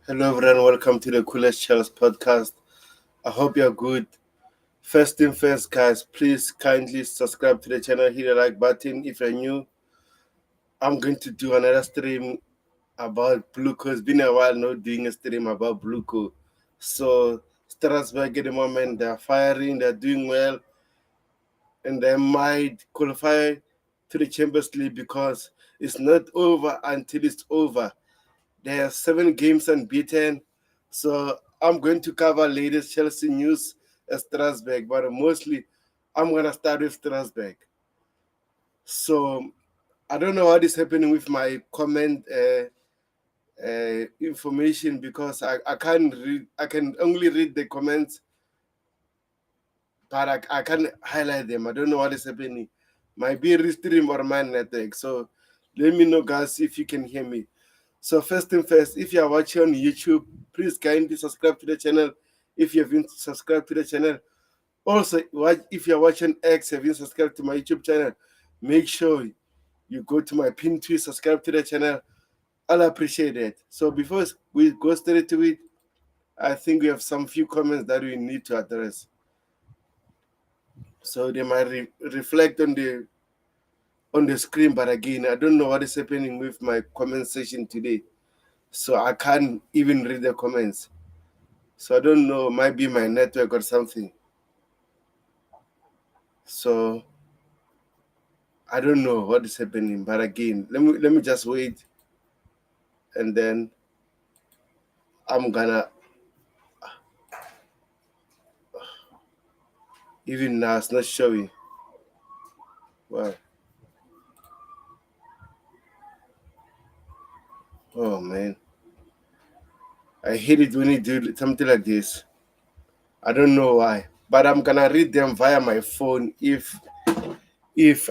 Hello, everyone. Welcome to the Coolest Chelsea podcast. I hope you're good. First thing first, guys, please kindly subscribe to the channel, hit the like button if you're new. I'm going to do another stream about Blueco. It's been a while not doing a stream about Blueco. So, Strasbourg at the moment, they're firing, they're doing well, and they might qualify to the Champions League because it's not over until it's over. There are 7 games unbeaten. So I'm going to cover latest Chelsea news at Strasbourg, but mostly I'm going to start with Strasbourg. So I don't know what is happening with my comment information because I can't read. I can only read the comments, but I can't highlight them. I don't know what is happening. Might be restream or my network. So let me know, guys, if you can hear me. So first thing first, if you are watching on YouTube, please kindly subscribe to the channel if you haven't subscribed to the channel. Also, if you are watching X, haven't subscribed to my YouTube channel, make sure you go to my pin tweet, subscribe to the channel. I'll appreciate it. So before we go straight to it, I think we have some few comments that we need to address. So they might reflect on the screen, but again, I don't know what is happening with my comment section today. So I can't even read the comments. So I don't know, might be my network or something. So I don't know what is happening. But again, let me just wait, and then I'm gonna even now it's not showing. Wow. Oh man. I hate it when you do something like this. I don't know why. But I'm gonna read them via my phone if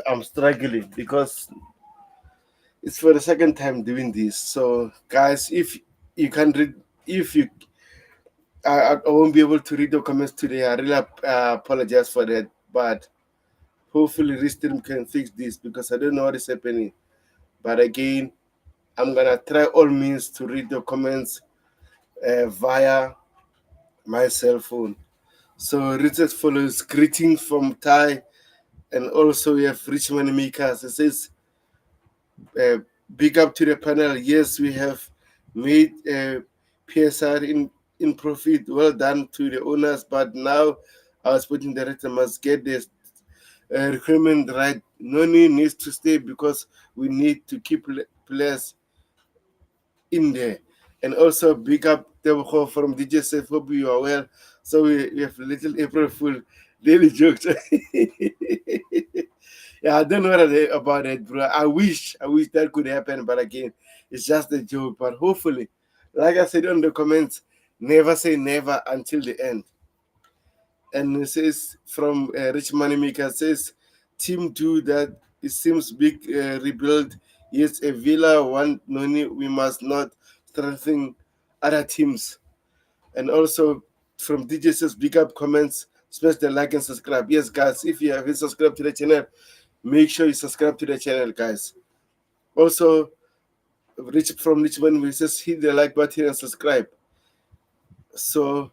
I'm struggling because it's for the second time doing this. So guys, if you can read, if you I won't be able to read the comments today. I really apologize for that, but hopefully Restream can fix this because I don't know what is happening. But again, I'm gonna try all means to read the comments via my cell phone. So Richard follows greetings from Thai, and also we have Richmond Makers. It says uh, big up to the panel. Yes, we have made PSR in profit. Well done to the owners, but now our sporting director must get this recruitment right. Noni needs to stay because we need to keep players in there. And also big up Teboho from DJ Safe. Hope you are well. So we have little April Fool daily jokes. Yeah, I don't know about it, bro. I wish that could happen, but again, it's just a joke. But hopefully, like I said on the comments, never say never until the end. And it says from Rich Moneymaker says, team do that. It seems big rebuild. Yes, a Villa one Noni. We must not strengthen other teams. And also from DJ says, big up comments, smash the like and subscribe. Yes, guys, if you haven't subscribed to the channel, make sure you subscribe to the channel, guys. Also, Rich from Richmond, we just hit the like button and subscribe. So,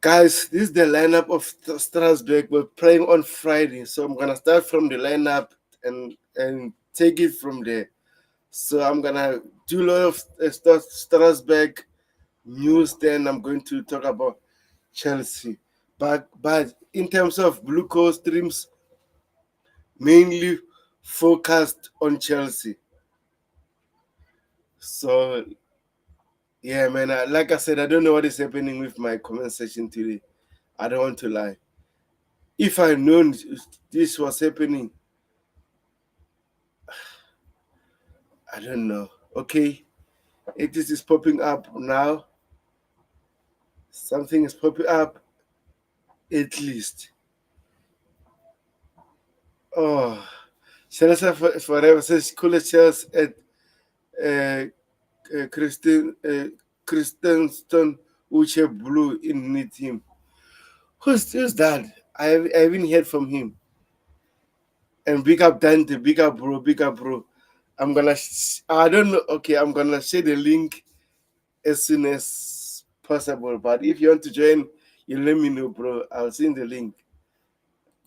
guys, this is the lineup of Strasbourg. We're playing on Friday, so I'm gonna start from the lineup and take it from there. So I'm gonna do a lot of Strasbourg news. Then I'm going to talk about Chelsea. But in terms of Blueco streams, mainly focused on Chelsea. So yeah, man. Like I said, I don't know what is happening with my comment section today. I don't want to lie. If I known this was happening, I don't know. Okay, it is popping up now. Something is popping up. At least. Oh, Chelsea forever says coolest Chelsea at uh, Christensen Uche Blue in need him. Who's that? I haven't heard from him. And big up Dante, big up bro, big up bro. I don't know. Okay, I'm gonna share the link as soon as possible. But if you want to join, you let me know, bro. I'll send the link.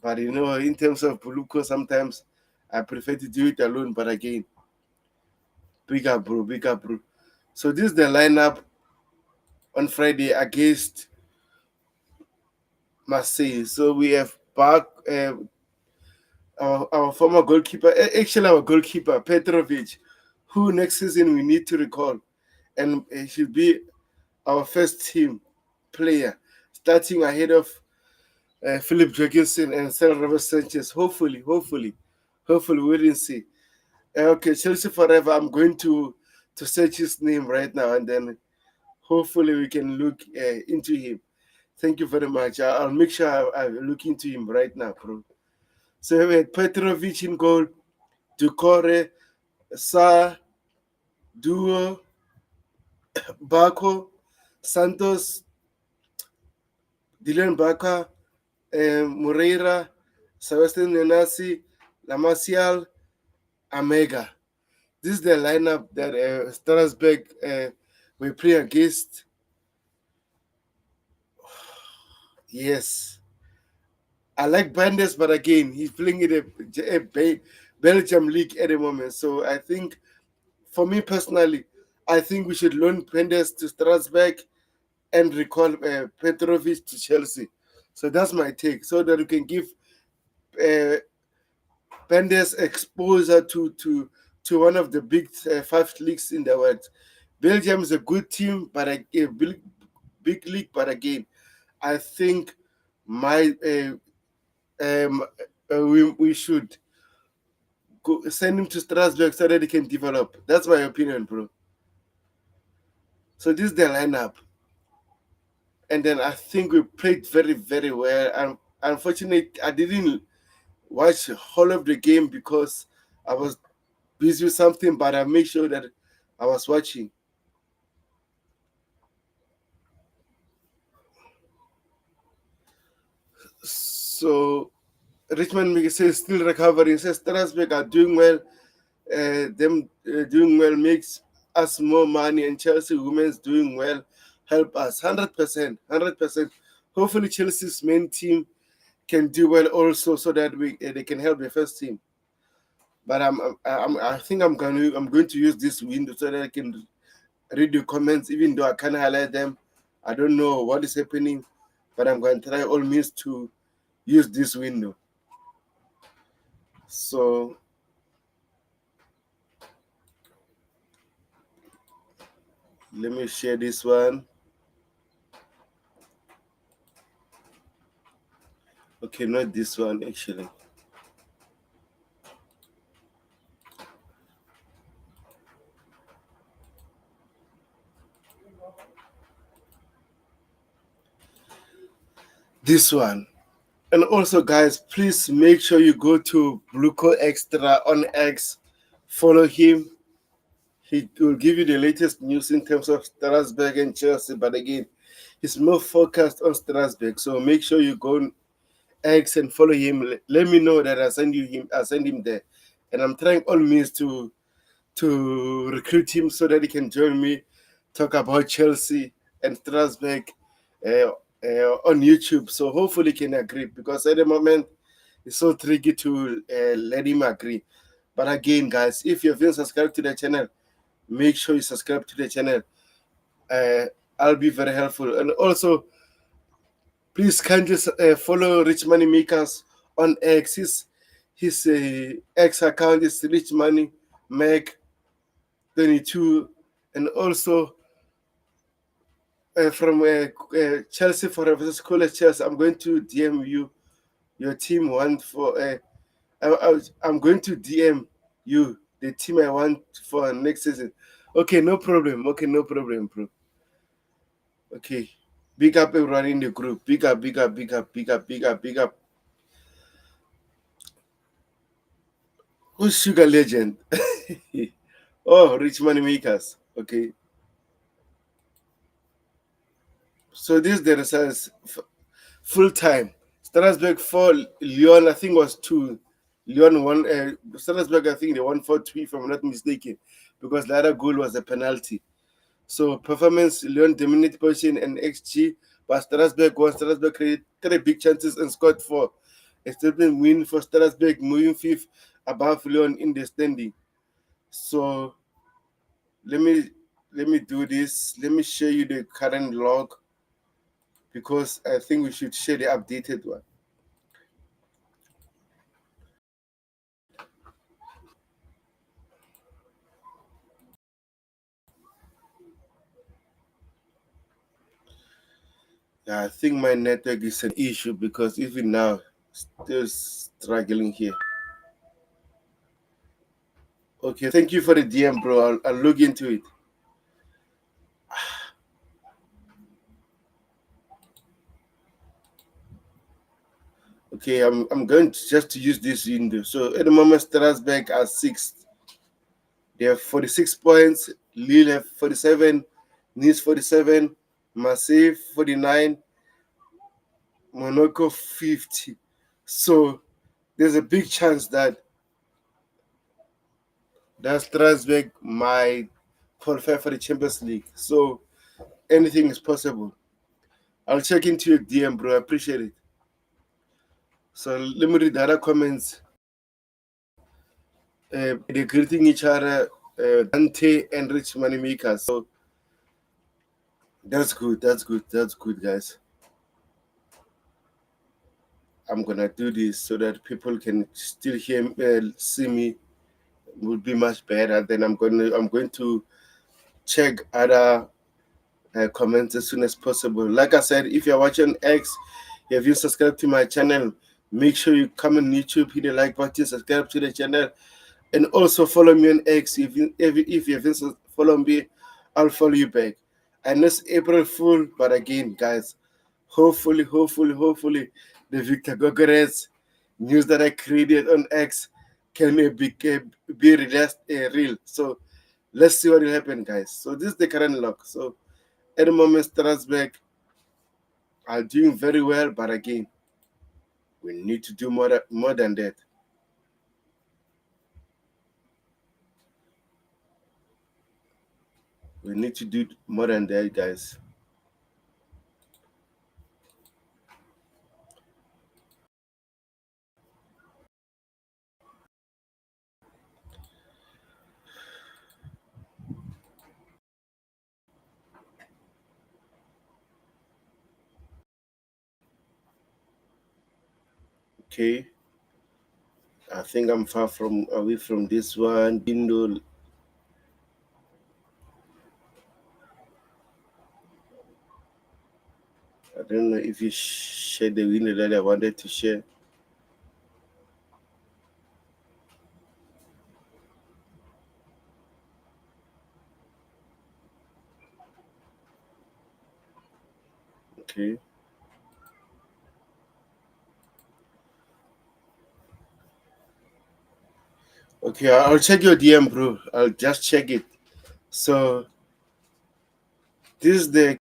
But in terms of Blueco, sometimes I prefer to do it alone. But again, big up, bro, big up, bro. So this is the lineup on Friday against Marseille. So we have back our former goalkeeper, actually our goalkeeper Petrovic, who next season we need to recall, and he should be our first team player, starting ahead of Philip Jorgensen and Cel Robert Sanchez. Hopefully, we didn't see. Okay, Chelsea forever. I'm going to search his name right now, and then hopefully we can look into him. Thank you very much. I'll make sure I look into him right now, bro. So we had Petrovic in goal, Ducore, Sa, Duo, Baco, Santos, Dylan Baca, Moreira, Sebastian Nenasi, Lamasial, Amega. This is the lineup that Strasbourg will play against. Yes. I like Bandes, but again, he's playing in a Belgium league at the moment. So I think, for me personally, I think we should loan Bandes to Strasbourg and recall Petrovic to Chelsea. So that's my take, so that we can give uh, Bandes exposure to one of the big five leagues in the world. Belgium is a good team, but a big league. But again, I think my we should send him to Strasbourg so that he can develop. That's my opinion, bro. So this is the lineup, and then I think we played very very well. And unfortunately, I didn't watch the whole of the game because I was busy with something. But I made sure that I was watching. So Richmond Mike says still recovering. Says Strasbourg are doing well. Them doing well makes us more money, and Chelsea women's doing well help us 100%, 100%. Hopefully, Chelsea's main team can do well also, so that we they can help the first team. But I think I'm going to use this window so that I can read the comments, even though I can't highlight them. I don't know what is happening, but I'm going to try all means to use this window. So let me share this one. Okay, not this one actually. This one. And also, guys, please make sure you go to Blueco Extra on X. Follow him. He will give you the latest news in terms of Strasbourg and Chelsea. But again, he's more focused on Strasbourg. So make sure you go on X and follow him. Let me know that I send him there. And I'm trying all means to recruit him so that he can join me, talk about Chelsea and Strasbourg on YouTube. So hopefully he can agree, because at the moment it's so tricky to let him agree. But again, guys, if you haven't subscribed to the channel, make sure you subscribe to the channel. I'll be very helpful. And also, please kindly follow Rich Money Makers on X. His X account is Rich Money Make 22, and also from Chelsea Forever versus College Chelsea. I'm going to DM you your team want for. I'm going to DM you the team I want for next season. Okay, no problem. Okay, no problem, bro. Okay, big up everyone in the group. Big up, big up, big up, big up, big up, big up. Who's Sugar Legend? Oh, Rich Money Makers. Okay. So this is the results. Full time. Strasbourg 4, Lyon I think was 2. Lyon won. Strasbourg I think they won 4-2 if I'm not mistaken, because the other goal was a penalty. So performance, Lyon dominate position and XG, but Strasbourg won. Strasbourg created three big chances and scored four. A statement win for Strasbourg, moving fifth above Lyon in the standing. So let me let me do this. Let me show you the current log because I think we should share the updated one. Yeah, I think my network is an issue because even now, still struggling here. Okay, thank you for the DM, bro. I'll look into it. Okay, I'm going to just to use this window. So at the moment, Strasbourg are sixth. They have 46 points. Lille have 47. Nice 47. Marseille 49. Monaco 50. So there's a big chance that Strasbourg might qualify for the Champions League. So anything is possible. I'll check into your DM, bro. I appreciate it. So let me read the other comments. They're greeting each other, Dante and Rich Moneymaker. So that's good. That's good. That's good, guys. I'm gonna do this so that people can still hear, see me. Would be much better. Then I'm going to check other comments as soon as possible. Like I said, if you're watching X, if you subscribe to my channel, make sure you come on YouTube, hit the like button, subscribe to the channel, and also follow me on X. If you haven't follow me, I'll follow you back. I know it's April Fool, but again, guys, hopefully, the Victor Gogores news that I created on X can be released real. So let's see what will happen, guys. So this is the current log. So at the moment, Strasbourg are doing very well, but again, we need to do more than that. We need to do more than that, guys. Okay. I think I'm far from away from this one. Window. I don't know if you share the window that I wanted to share. Okay. Okay, I'll check your DM, bro. I'll just check it. So this is the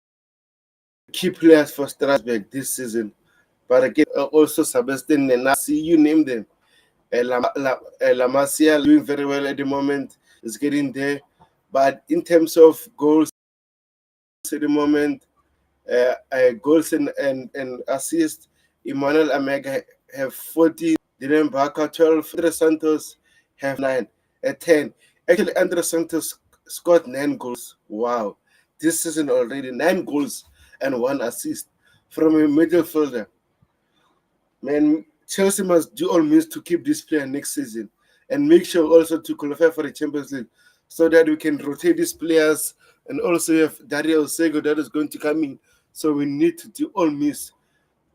key players for Strasbourg this season. But again, also Sebastian Nenasi, you name them. La Masia doing very well at the moment. Is getting there. But in terms of goals at the moment, goals and assists, Emmanuel Amega have 14, Dylan Barker 12, Andre Santos have 9 at 10. Actually, Andre Santos scored 9 goals. Wow. This season already 9 goals and 1 assist from a midfielder. Man, Chelsea must do all means to keep this player next season and make sure also to qualify for the Champions League so that we can rotate these players and also have Dario Sego that is going to come in. So we need to do all means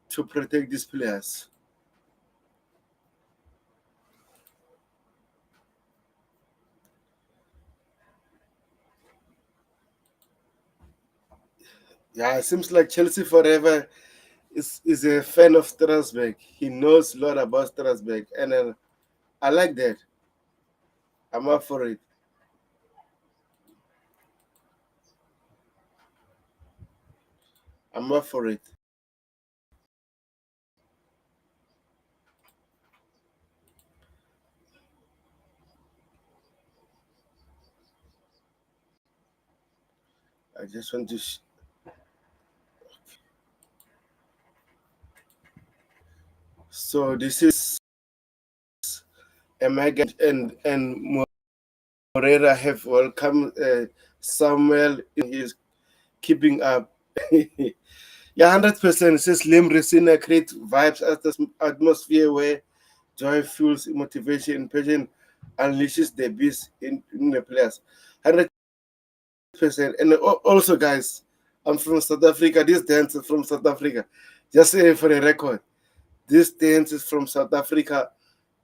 to protect these players. Yeah, it seems like Chelsea forever is a fan of Strasbourg. He knows a lot about Strasbourg, and I like that. I'm up for it. I'm up for it. I just want to. So this is Omega and Moreira have welcomed Samuel. He's keeping up. Yeah, 100%. It says Lim Resina create vibes as the atmosphere where joy fuels motivation, passion unleashes the beast in the players. 100%. And also, guys, I'm from South Africa. This dance is from South Africa. Just for the record, this dance is from South Africa.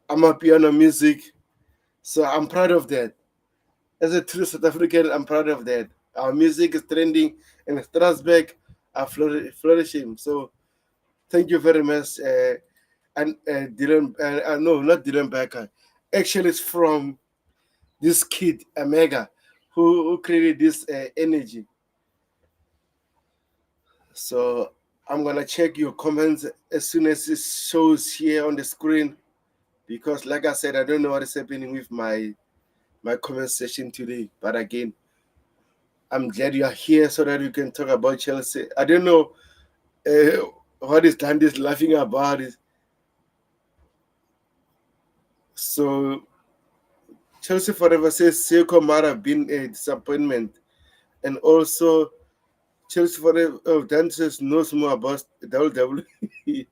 I'm a piano music, so I'm proud of that. As a true South African, I'm proud of that. Our music is trending and Strasbourg are flourishing. So thank you very much. And Dylan, no, not Dylan Becker. Actually, it's from this kid, Omega, who created this energy. So I'm going to check your comments as soon as it shows here on the screen because, like I said, I don't know what is happening with my comment section today. But again, I'm glad you are here so that we can talk about Chelsea. I don't know uh, what is Dan is laughing about it. So Chelsea Forever says Seiko might have been a disappointment. And also Chelsea Forever Dan says knows more about WWE.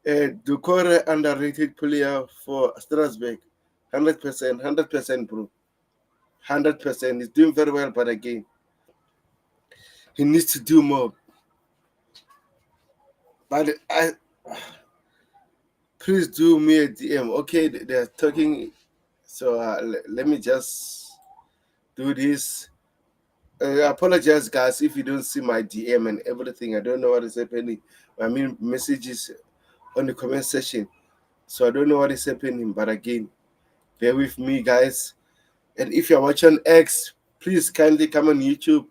Ducore underrated player for Strasbourg. 100%, 100%, bro. 100%. He's doing very well, but again, he needs to do more. But please do me a DM. Okay, they're talking. So let me just do this. I apologize, guys, if you don't see my DM and everything. I don't know what is happening. I mean, messages on the comment section. So I don't know what is happening. But again, bear with me, guys. And if you're watching X, please kindly come on YouTube.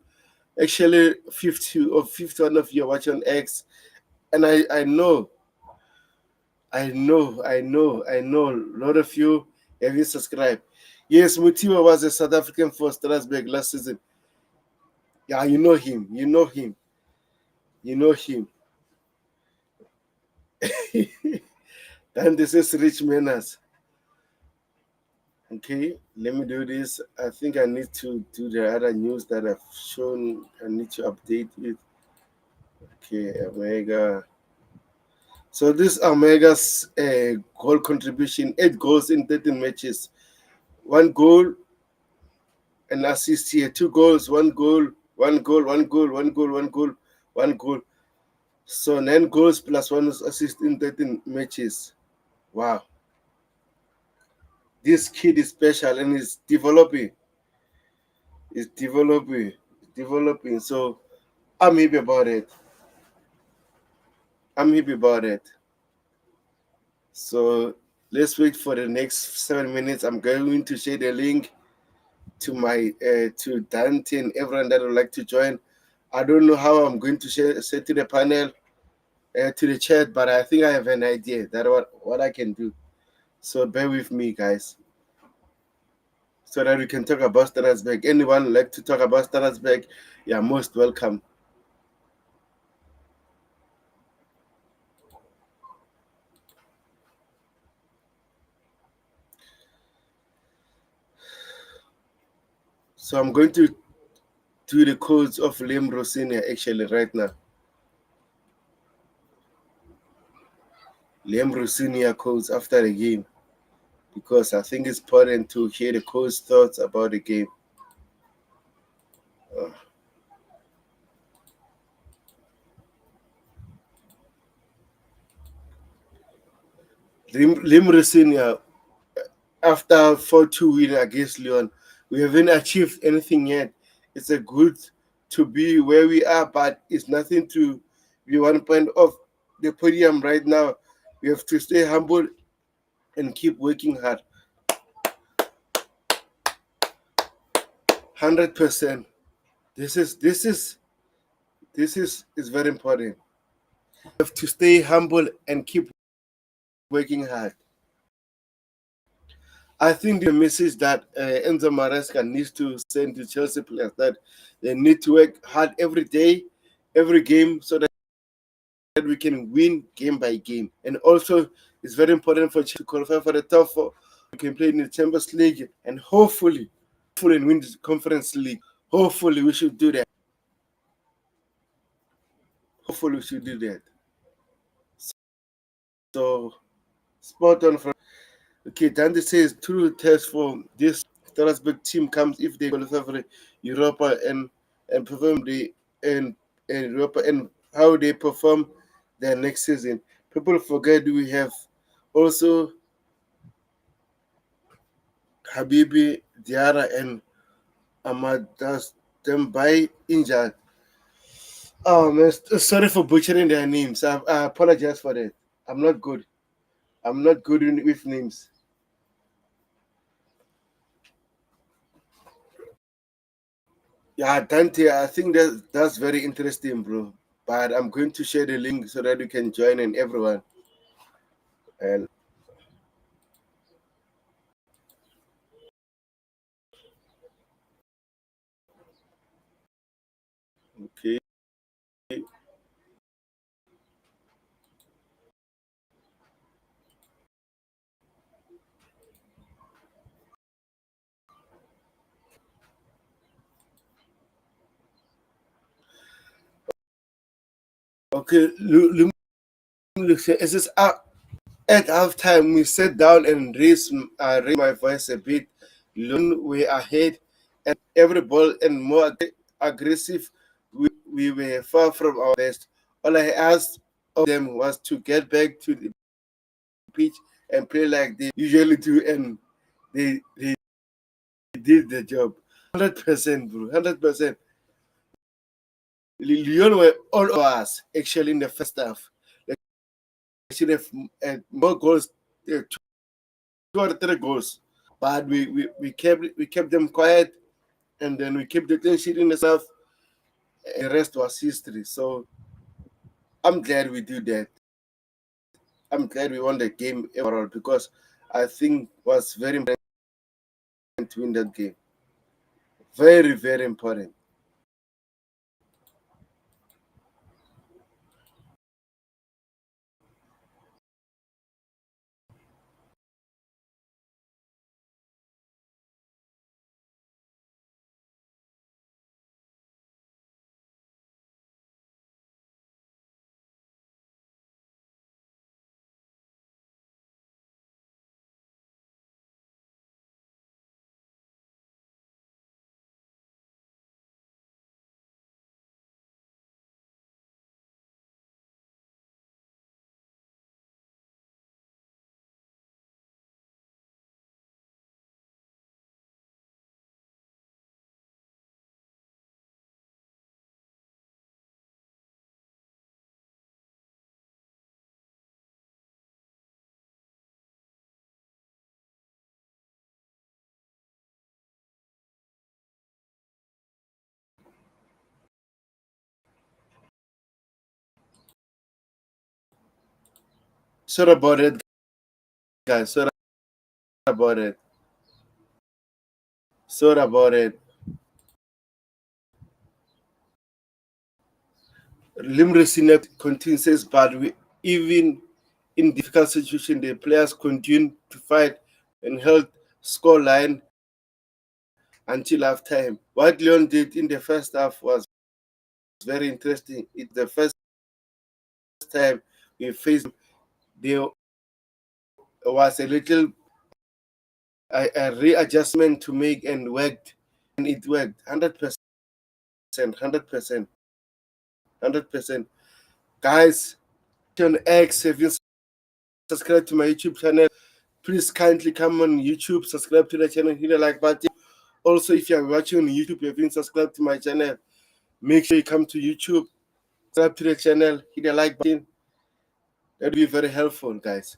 Actually, 50 or 51 of you are watching X. And I know a lot of you have you subscribed. Yes, Mutiwa was a South African for Strasbourg last season. Yeah, you know him. You know him. You know him. Then this is Rich Menas. Okay, let me do this. I think I need to do the other news that I've shown. I need to update it. Okay, Omega. So this Omega's goal contribution: 8 goals in 13 matches, 1 goal and assist here, 2 goals, 1 goal, 1 goal, 1 goal, 1 goal, 1 goal, 1 goal. So 9 goals plus 1 assist in 13 matches. Wow. This kid is special and is developing. Is developing. Developing. So I'm happy about it. I'm happy about it. So let's wait for the next 7 minutes. I'm going to share the link to my to Dante and everyone that would like to join. I don't know how I'm going to say to the panel, to the chat, but I think I have an idea that what I can do. So bear with me, guys, so that we can talk about Strasbourg. Anyone like to talk about Strasbourg? You're most welcome. So I'm going to do the codes of Liam Rossini actually right now. Liam Rossini codes after the game because I think it's important to hear the coach thoughts about the game. Lim Rossini, after 4-2 win against Lyon, we haven't achieved anything yet. It's a good to be where we are, but it's nothing to be 1 point off the podium right now. We have to stay humble and keep working hard. 100%. This is very important. We have to stay humble and keep working hard. I think the message that Enzo Maresca needs to send to Chelsea players that they need to work hard every day, every game, so that we can win game by game. And also, it's very important for Chelsea to qualify for the top four. We can play in the Champions League and hopefully win the Conference League. Hopefully, we should do that. Hopefully, we should do that. So, spot on from. Okay, Dante says true test for this Strasbourg team comes if they qualify for Europa and perform in Europa and how they perform their next season. People forget we have also Habibi Diarra and Amadas Dembai injured. Oh man, sorry for butchering their names. I apologize for that. I'm not good. I'm not good with names. Yeah, Dante, I think that's very interesting, bro. But I'm going to share the link so that you can join and everyone. And okay, okay. It says at halftime we sat down and raised my voice a bit. Learn we ahead and every ball and more aggressive. We were far from our best. All I asked of them was to get back to the pitch and play like they usually do, and they did the job. 100%, bro. 100%. Lyon were all of us actually in the first half. They should have more goals, two or three goals. But we kept them quiet, and then we kept the clean sheet in the south. And the rest was history. So I'm glad we do that. I'm glad we won the game overall because I think it was very important to win that game. Very, very important. Sorry about it, guys. Sorry about it. Sorry about it. Limricina continues says, but even in difficult situations, the players continue to fight and held score line until halftime. What Leon did in the first half was very interesting. It's the first time we faced there was a little a readjustment to make and worked, and it worked 100%, 100%, 100%. Guys, on X, if you subscribe to my YouTube channel, please kindly come on YouTube, subscribe to the channel, hit the like button. Also, if you are watching on YouTube, you haven't subscribed to my channel, make sure you come to YouTube, subscribe to the channel, hit the like button. That will be very helpful, guys.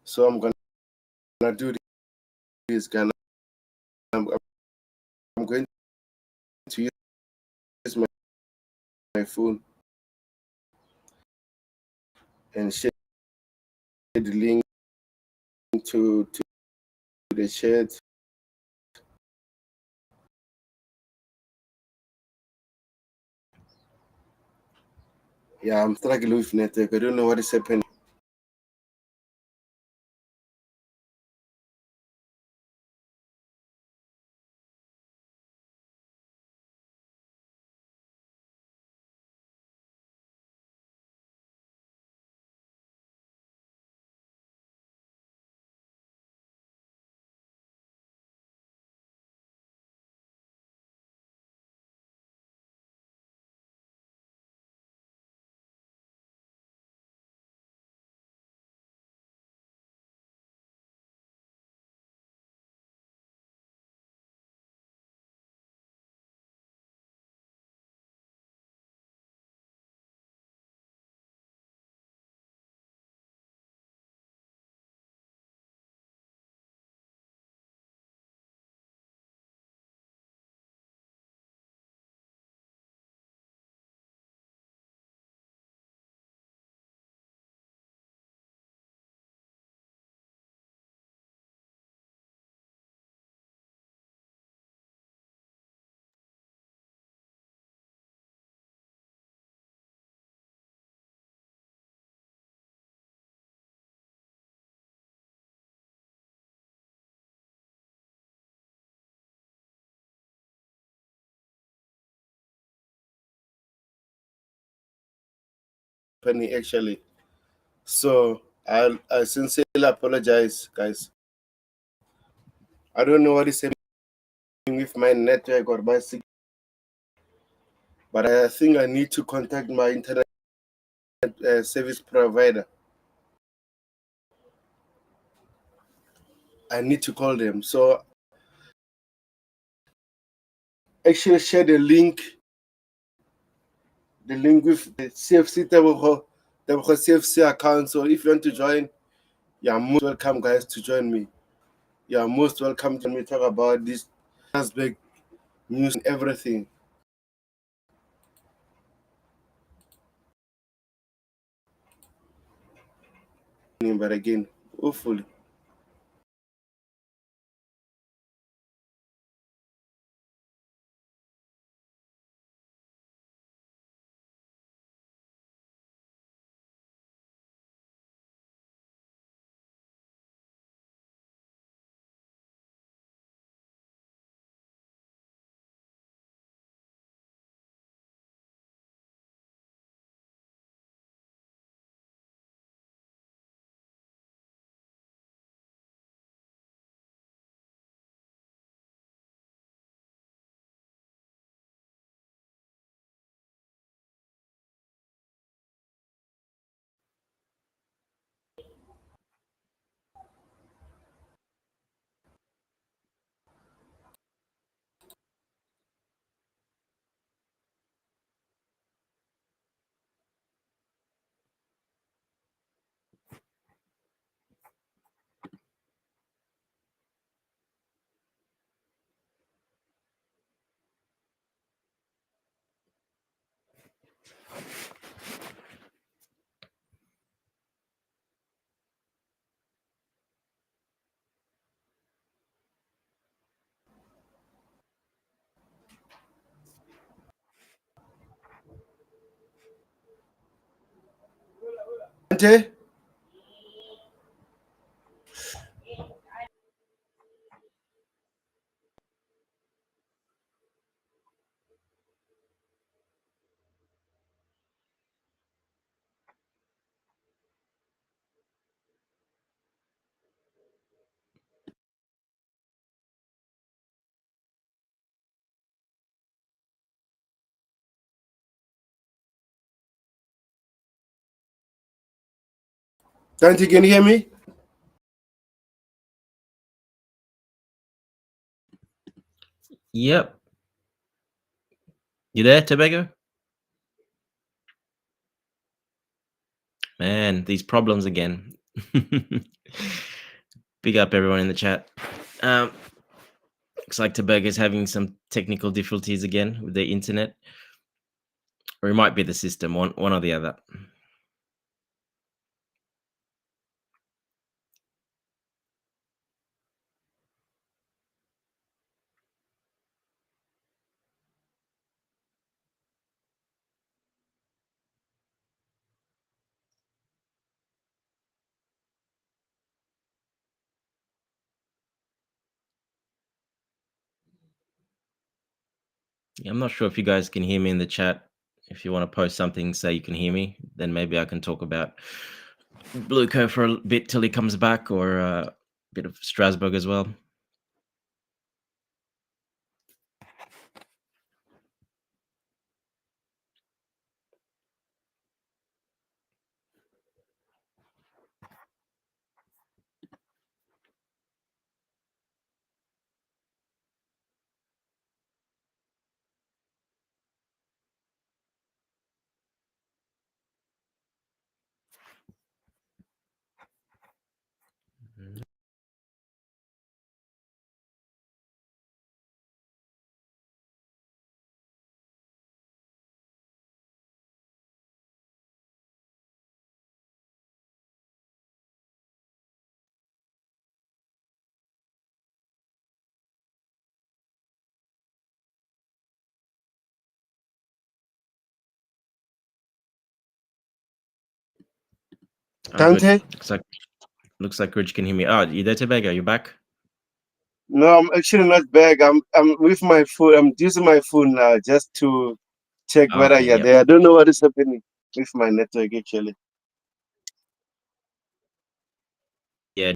So I'm gonna do this, guys. I'm going to use my phone and share the link to the chat. Yeah, I'm struggling with network. I don't know what is happening. Actually. So I sincerely apologize, guys. I don't know what is happening with my network or my signal, but I think I need to contact my internet service provider. I need to call them. So actually share the link with the CFC Tebogo CFC account. So if you want to join, you're most welcome, guys, to join me. You're most welcome to me talk about this big news and everything. But again, hopefully. Ante? Dante, can you hear me? Yep. You there, Tobago? Man, these problems again. Big up everyone in the chat. Looks like Tobago's having some technical difficulties again with the internet. Or it might be the system, one or the other. Yeah, I'm not sure if you guys can hear me in the chat. If you want to post something, say you can hear me, then maybe I can talk about Blueco for a bit till he comes back, or a bit of Strasbourg as well. Oh, good. Dante? Looks like Rich can hear me. Oh, you there, Tobago? You back? No, I'm actually not back. I'm with my phone. I'm using my phone now just to check whether Okay, you're yep. there. I don't know what is happening with my network actually. Yeah,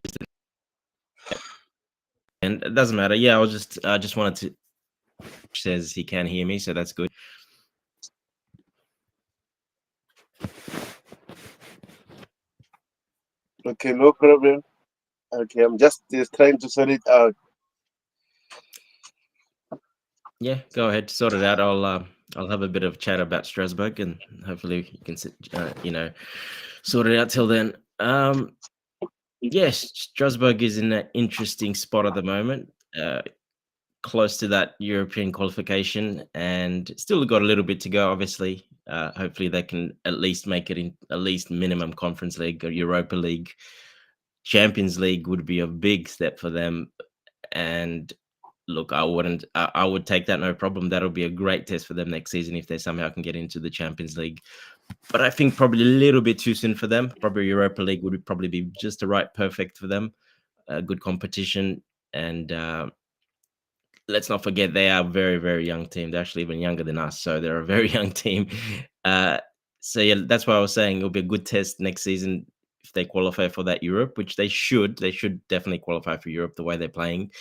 and it doesn't matter. Yeah, I just wanted to says he can hear me, so that's good. Okay, no problem. Okay, I'm just trying to sort it out. Yeah, go ahead, sort it out. I'll have a bit of chat about Strasbourg, and hopefully you can sort it out till then. Yes, Strasbourg is in an interesting spot at the moment. Close to that European qualification, and still got a little bit to go. Obviously, hopefully they can at least make it in at least minimum Conference League or Europa League. Champions League would be a big step for them, and look, I wouldn't. I would take that no problem. That'll be a great test for them next season if they somehow can get into the Champions League. But I think probably a little bit too soon for them. Probably Europa League would probably be just the right perfect for them. Good competition, and let's not forget they are a very, very young team. They're actually even younger than us, so they're a very young team. Uh, so yeah, that's why I was saying it'll be a good test next season if they qualify for that Europe, which they should. They should definitely qualify for Europe the way they're playing.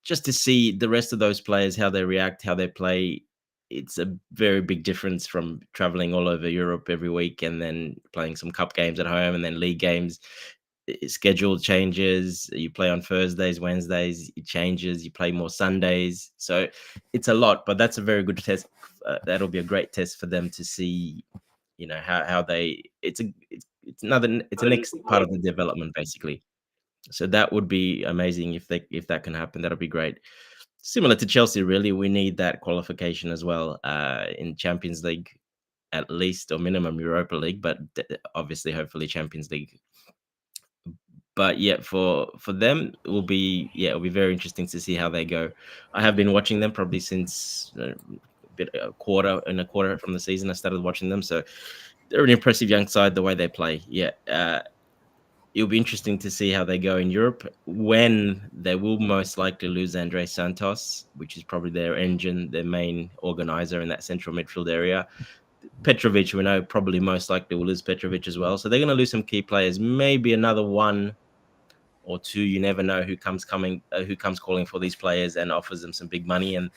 Just to see the rest of those players how they react, how they play. It's a very big difference from traveling all over Europe every week and then playing some cup games at home and then league games. Schedule changes. You play on Thursdays, Wednesdays. It changes. You play more Sundays. So it's a lot, but that's a very good test. That'll be a great test for them to see. How they. It's a next part of the development basically. So that would be amazing if that can happen. That'll be great. Similar to Chelsea, really, we need that qualification as well in Champions League, at least or minimum Europa League, but obviously, hopefully, Champions League. But yeah, for them, it'll be very interesting to see how they go. I have been watching them probably since a quarter from the season. I started watching them, so they're an impressive young side. The way they play, yeah. It'll be interesting to see how they go in Europe when they will most likely lose Andre Santos, which is probably their engine, their main organizer in that central midfield area. Petrovic, we know, probably most likely will lose Petrovic as well. So they're going to lose some key players. Maybe another one or two. You never know who comes calling for these players and offers them some big money, and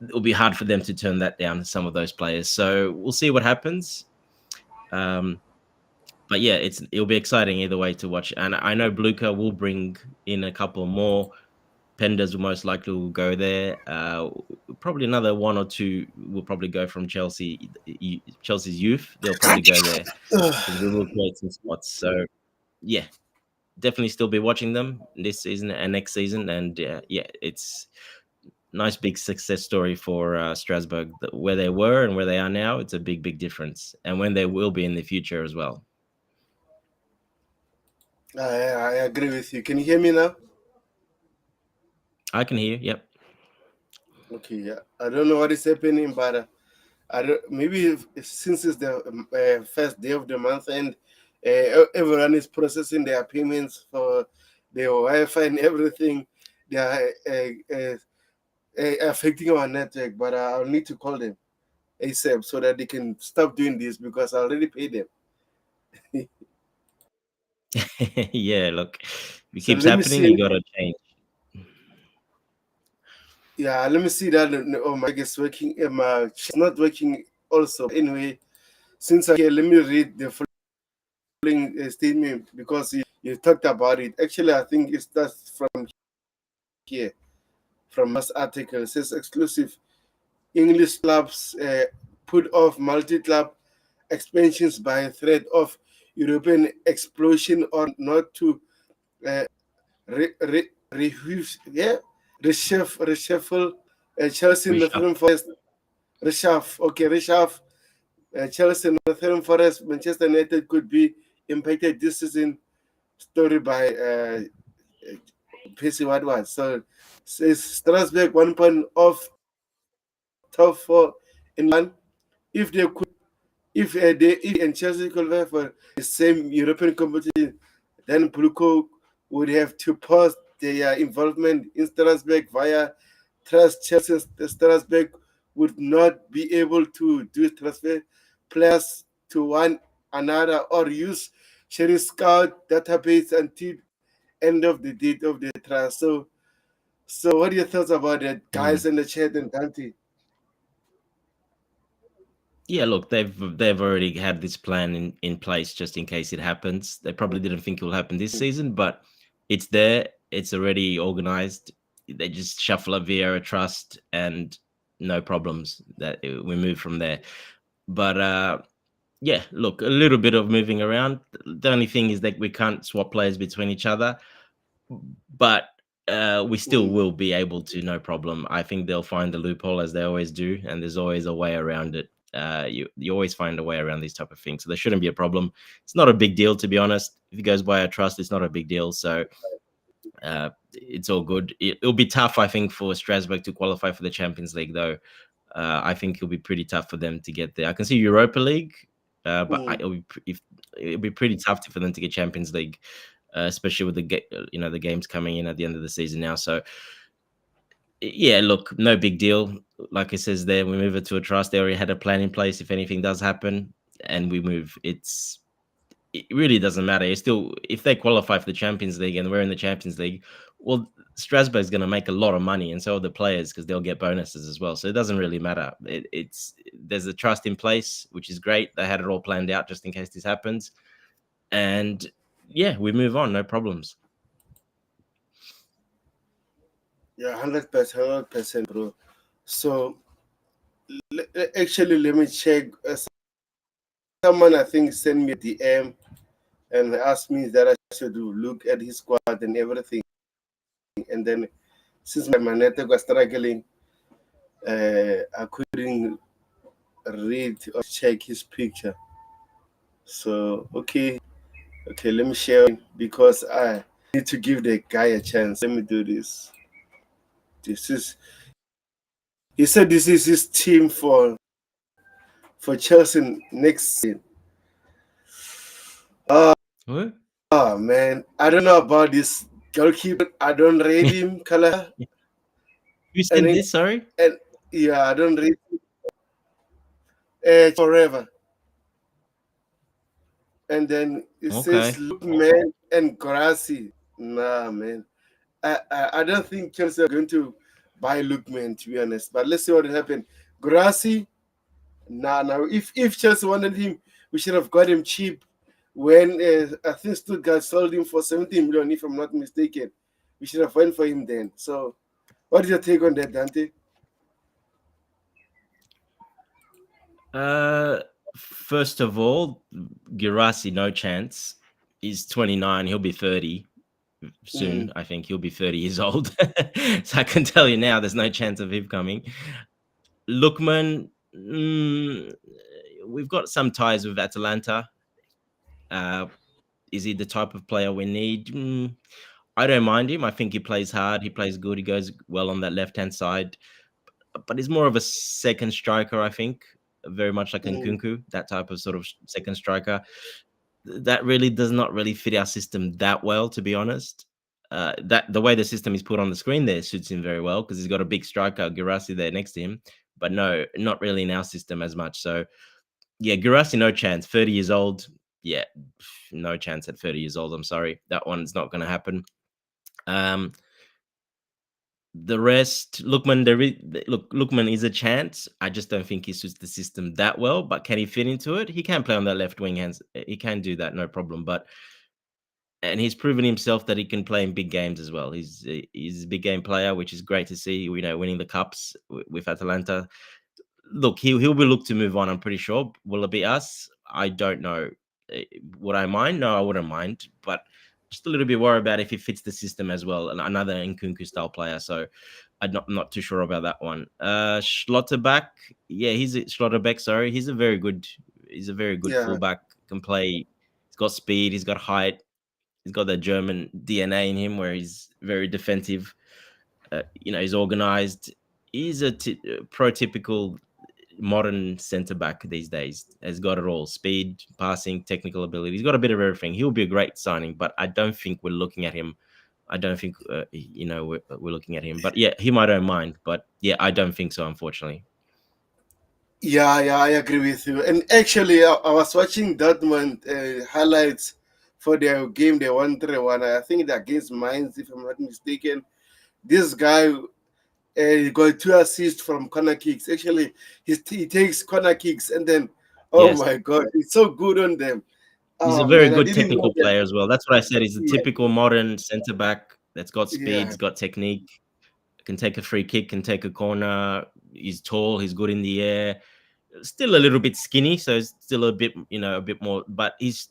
it'll be hard for them to turn that down. Some of those players. So we'll see what happens. Um, but yeah, it'll be exciting either way to watch. And I know Blueco will bring in a couple more. Penders will most likely will go there. Probably another one or two will probably go from Chelsea's youth. They'll probably go there because we will create some spots. So yeah, definitely still be watching them this season and next season. And yeah, it's nice big success story for Strasbourg. Where they were and where they are now, it's a big, big difference. And when they will be in the future as well. I agree with you. Can you hear me now? I can hear you. Yep. Okay, yeah. I don't know what is happening, but I don't. Maybe since it's the first day of the month and everyone is processing their payments for their Wi-Fi and everything, their affecting our network. But I'll need to call them ASAP so that they can stop doing this because I already paid them. Yeah, look, if it So keeps let me happening, see. you gotta change. Yeah, let me see that. Oh, my is working. My chat's not working also. Anyway, since I'm here, let me read the following statement because you talked about it. Actually, I think it starts from here, from last article. It says exclusive English clubs put off multi-club expansions by threat of European explosion or not to uh, yeah, reshuffle Chelsea, Reshuffle. Nottingham Forest, reshuffle Chelsea, Nottingham Forest, Manchester United could be impacted this season. Story by PC Wadwad. So says Strasbourg 1 point off top four in one. If they could, if and Chelsea qualify for the same European competition, then Blueco would have to pause their involvement in Strasbourg via trust. Chelsea Strasbourg would not be able to do transfer players to one another or use sharing scout database until end of the date of the trial. So what are your thoughts about that, Mm. guys in the chat and Dante? Yeah, look, they've already had this plan in place just in case it happens. They probably didn't think it will happen this season, but it's there. It's already organized. They just shuffle up Vieira Trust and no problems. That we move from there. But yeah, look, a little bit of moving around. The only thing is that we can't swap players between each other, but we still Mm. will be able to, no problem. I think they'll find the loophole as they always do, and there's always a way around it. You always find a way around these type of things, so there shouldn't be a problem. It's not a big deal, to be honest. If it goes by our trust, it's not a big deal. So it's all good. It'll be tough, I think, for Strasbourg to qualify for the Champions League, though. I think it'll be pretty tough for them to get there. I can see Europa League, but Mm. it'll be pretty tough for them to get Champions League, especially with the games coming in at the end of the season now. So yeah, look, no big deal. Like it says there, we move it to a trust. They already had a plan in place if anything does happen, and we move. It really doesn't matter. It's still, if they qualify for the Champions League and we're in the Champions League, well, Strasbourg's going to make a lot of money, and so are the players because they'll get bonuses as well. So it doesn't really matter. It's there's a trust in place, which is great. They had it all planned out just in case this happens, and yeah, we move on, no problems. Yeah, 100%, 100%, bro. So actually, let me check. Someone I think sent me a DM and asked me that I should look at his squad and everything. And then since my network was struggling, I couldn't read or check his picture. So okay, let me share it because I need to give the guy a chance. Let me do this. This is He said this is his team for Chelsea next season. What? Oh man, I don't know about this goalkeeper. I don't rate him, Kala, Who and said this? Sorry. and yeah, I don't rate forever. And then it says Okay. Lookman and Grassi. Nah, man. I don't think Chelsea are going to buy Lookman, to be honest. But let's see what happened. Grassi, nah, now if Chelsea wanted him, we should have got him cheap. When I think Stuttgart sold him for 17 million, if I'm not mistaken, we should have went for him then. So, what is your take on that, Dante? Uh, First of all, Girassi, no chance. He's 29. He'll be 30 soon. Mm, I think he'll be 30 years old. So I can tell you now, there's no chance of him coming. Lookman, we've got some ties with Atalanta. Uh, is he the type of player we need? I don't mind him. I think he plays hard. He plays good. He goes well on that left hand side, but he's more of a second striker, I think, very much like mm, Nkunku, that type of sort of second striker. That really does not really fit our system that well, to be honest. that the way the system is put on the screen there suits him very well because he's got a big striker, Girassi, there next to him. But no, not really in our system as much. So yeah, Girassi, no chance. 30 years old. Yeah, no chance at 30 years old. I'm sorry. That one's not going to happen. Um, the rest, Lookman is a chance. I just don't think he suits the system that well. But can he fit into it? He can play on that left wing hands. He can do that, no problem. But and he's proven himself that he can play in big games as well. He's a big game player, which is great to see. You know, winning the cups with Atalanta. Look, he'll be looked to move on. I'm pretty sure. Will it be us? I don't know. Would I mind? No, I wouldn't mind. But just a little bit worried about if he fits the system as well. Another Nkunku style player. So I'm not too sure about that one. Schlotterbeck, yeah, Schlotterbeck. Sorry, he's a very good. He's a very good Yeah, fullback. Can play. He's got speed. He's got height. He's got that German DNA in him, where he's very defensive. He's organized. He's a prototypical modern centre back these days. Has got it all: speed, passing, technical ability. He's got a bit of everything. He'll be a great signing, but I don't think we're looking at him. I don't think we're looking at him. But yeah, him I don't mind. But yeah, I don't think so, unfortunately. yeah, I agree with you. And actually, I was watching Dortmund highlights for their game. They won 3-1. I think they're against Mainz, if I'm not mistaken. This guy got 2 assists from corner kicks. Actually, he takes corner kicks and then, oh Yes, my God, he's so good on them. he's a Oh very man, I good didn't know technical that. player as well. That's what I said. He's a Yeah, typical modern centre back that's got speed, yeah, he's got technique, can take a free kick, can take a corner. He's tall, he's good in the air. Still a little bit skinny, so it's still a bit, a bit more. But he's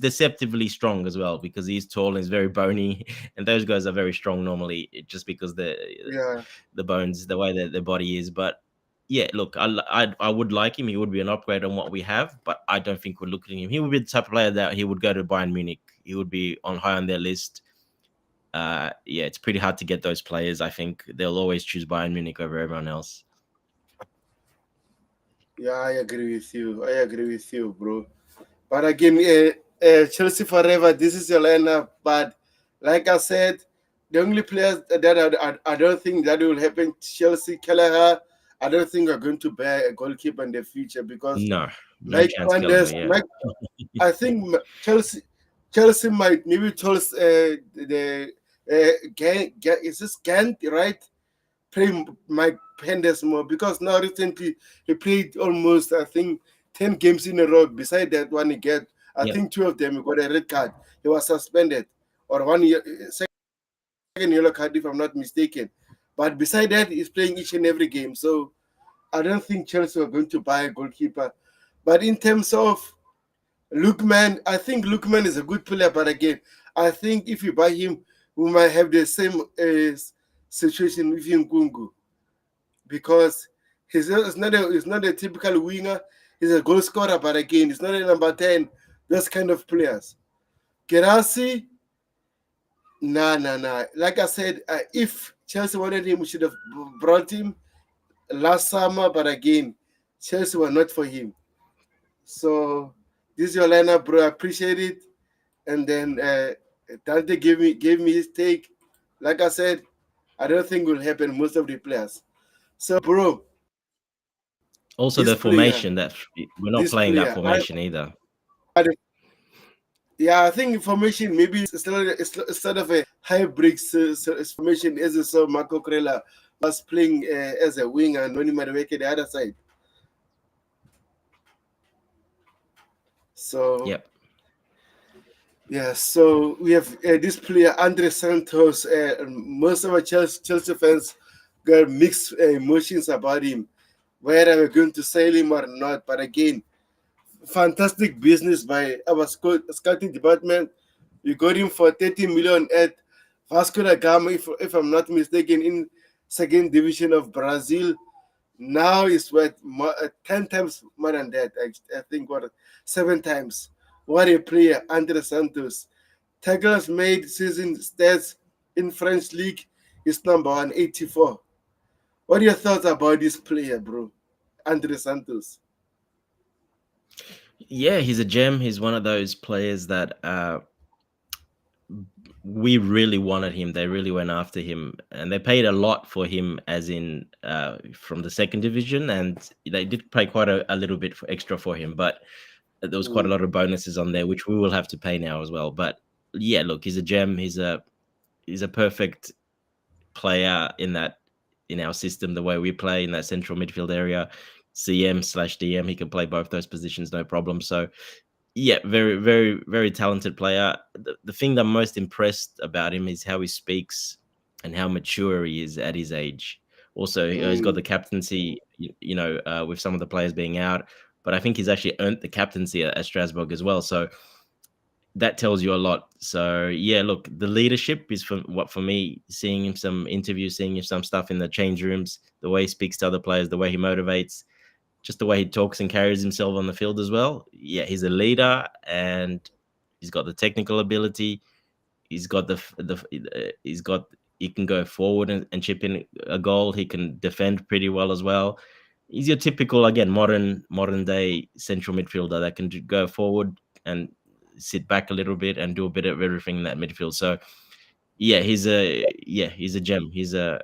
deceptively strong as well because he's tall and he's very bony, and those guys are very strong normally, just because yeah, the bones, the way that their body is. But yeah, look, I would like him. He would be an upgrade on what we have, but I don't think we're looking at him. He would be the type of player that he would go to Bayern Munich. He would be on high on their list. Yeah, it's pretty hard to get those players. I think they'll always choose Bayern Munich over everyone else. yeah. I agree with you. I agree with you, bro. But again, Chelsea forever. This is your lineup. But like I said, the only players that I don't think that will happen. Chelsea, Kelleher. I don't think are going to buy a goalkeeper in the future because No, no Mike chance, Kelleher. Wonders, Yeah, Mike. I think Chelsea might maybe told the is this Gant, right? Play Mike Pendes more because now recently he played almost I think 10 games in a row. Beside that one he get I yep, think 2 of them he got a red card. He was suspended or 1 year second yellow card if I'm not mistaken. But beside that he's playing each and every game. So I don't think Chelsea are going to buy a goalkeeper. But in terms of Lookman, I think Lookman is a good player, but again, I think if you buy him, we might have the same situation with Nkunku because he's not a typical winger. He's a goal scorer, but again, he's not a number 10. Those kind of players. Gerasi, nah. Like I said, if Chelsea wanted him, we should have brought him last summer, but again, Chelsea were not for him. So this is your lineup, bro. I appreciate it. And then Dante gave me his take. Like I said, I don't think will happen most of the players. So, bro, also this the player, formation that we're not this playing that player, formation either. yeah, I think information maybe instead of a hybrid formation as you saw Marco Crella was playing as a winger and Noni Madueke the other side. So Yep. yeah, so we have this player Andre Santos. Most of our Chelsea fans got mixed emotions about him, whether we're going to sell him or not. But again, fantastic business by our scouting department. We got him for 30 million at Vasco da Gama, if I'm not mistaken, in second division of Brazil. Now it's worth 10 times more than that. I think what 7 times. What a player, Andre Santos. Tackles made season stats in French league is number 184. What are your thoughts about this player, bro? Andre Santos. Yeah, he's a gem. He's one of those players that we really wanted him. They really went after him, and they paid a lot for him, as in from the second division, and they did pay quite a little bit for extra for him. But there was quite a Mm, lot of bonuses on there, which we will have to pay now as well. But yeah, look, he's a gem. He's a perfect player in our system, the way we play in that central midfield area, CM/DM. He can play both those positions, no problem. So yeah, very, very, very talented player. The thing that I'm most impressed about him is how he speaks and how mature he is at his age. Also, he's got the mm, captaincy, with some of the players being out, but I think he's actually earned the captaincy at Strasbourg as well. So that tells you a lot. So yeah, look, the leadership is for me, seeing him some interviews, seeing him some stuff in the change rooms, the way he speaks to other players, the way he motivates, just the way he talks and carries himself on the field as well. Yeah, he's a leader, and he's got the technical ability. He's got he's got he can go forward and chip in a goal. He can defend pretty well as well. He's your typical, again, modern day central midfielder that can go forward and sit back a little bit and do a bit of everything in that midfield. So he's a gem. He's a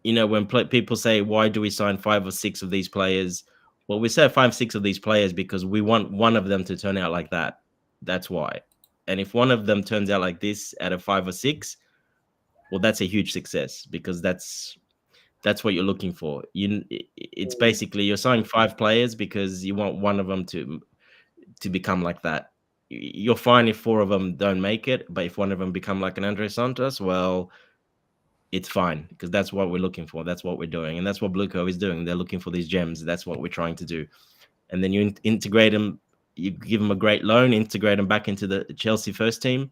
when people say, why do we sign five or six of these players? Well, we say five, six of these players because we want one of them to turn out like that. That's why. And if one of them turns out like this out of five or six, well, that's a huge success, because that's what you're looking for. It's mm. basically you're signing five players because you want one of them to become like that. You're fine if four of them don't make it, but if one of them become like an Andre Santos, well, it's fine, because that's what we're looking for. That's what we're doing, and that's what Blueco is doing. They're looking for these gems. That's what we're trying to do. And then you integrate them. You give them a great loan, integrate them back into the Chelsea first team,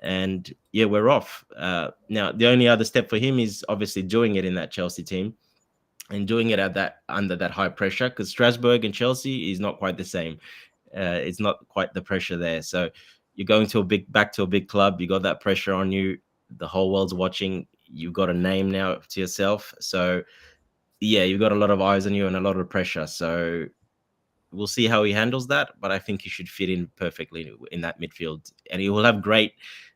and yeah, we're off. Now, the only other step for him is obviously doing it in that Chelsea team and doing it at that under that high pressure, because Strasbourg and Chelsea is not quite the same. It's not quite the pressure there. So you're going to back to a big club. You got that pressure on you. The whole world's watching. You've got a name now to yourself. So yeah, you've got a lot of eyes on you and a lot of pressure. So we'll see how he handles that, but I think he should fit in perfectly in that midfield, and he will have great.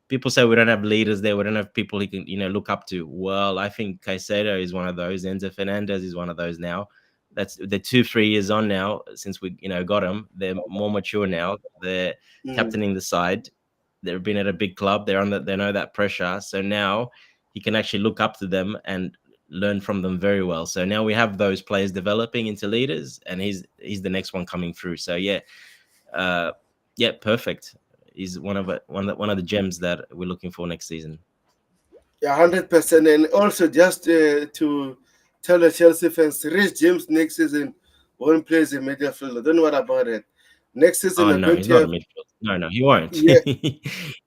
People say we don't have leaders there. We don't have people he can look up to. Well, I think Caicedo is one of those. Enzo Fernandez is one of those now. They're 2-3 years on now since we got them. They're more mature now. They're Mm. captaining the side. They've been at a big club. They know that pressure. So now he can actually look up to them and learn from them very well. So now we have those players developing into leaders, and he's the next one coming through. So uh, yeah, perfect. He's one of the gems that we're looking for next season. Yeah, 100%. And also, just to tell the Chelsea fans, Rich James next season won't play as a midfielder. Don't worry about it. Next season, Oh we're no, going he's to not a have, midfielder. No, he won't. yeah, He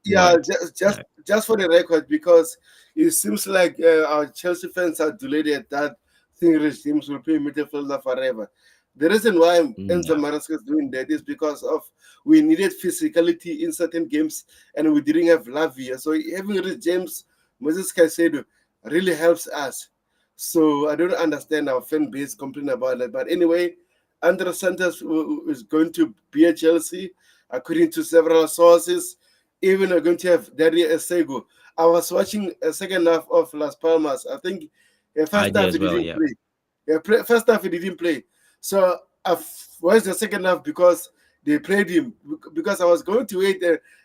yeah, won't. No. just for the record, because it seems like our Chelsea fans are delayed at that thing. Rich James will play midfielder forever. The reason why No. Enzo Maresca is doing that is because of we needed physicality in certain games and we didn't have Lavia. So having Rich James, Moses Caicedo really helps us. So I don't understand our fan base complain about that. But anyway, Andre Santos is going to be at Chelsea, according to several sources. Even we're going to have Dario Esego. I was watching a second half of Las Palmas. I think the I first did half he as well. didn't Yeah. play. First half he didn't play. So I watched the second half because they played him. Because I was going to wait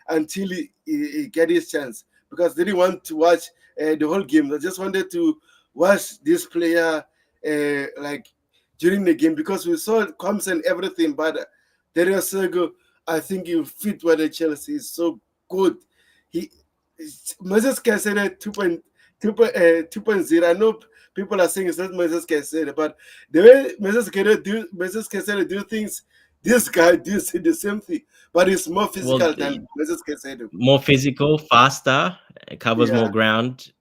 until he get his chance. Because I didn't want to watch the whole game. I just wanted to watch this player like during the game because we saw comms and everything. But Dario Sego, I think he fit with the Chelsea. Is so good. He Moses Caicedo 2.0. I know people are saying it's not Moses Caicedo, but the way Moses Caicedo do things, this guy does the same thing, but he's more Well, physical than Moses Caicedo. more physical, faster, covers Yeah, more ground,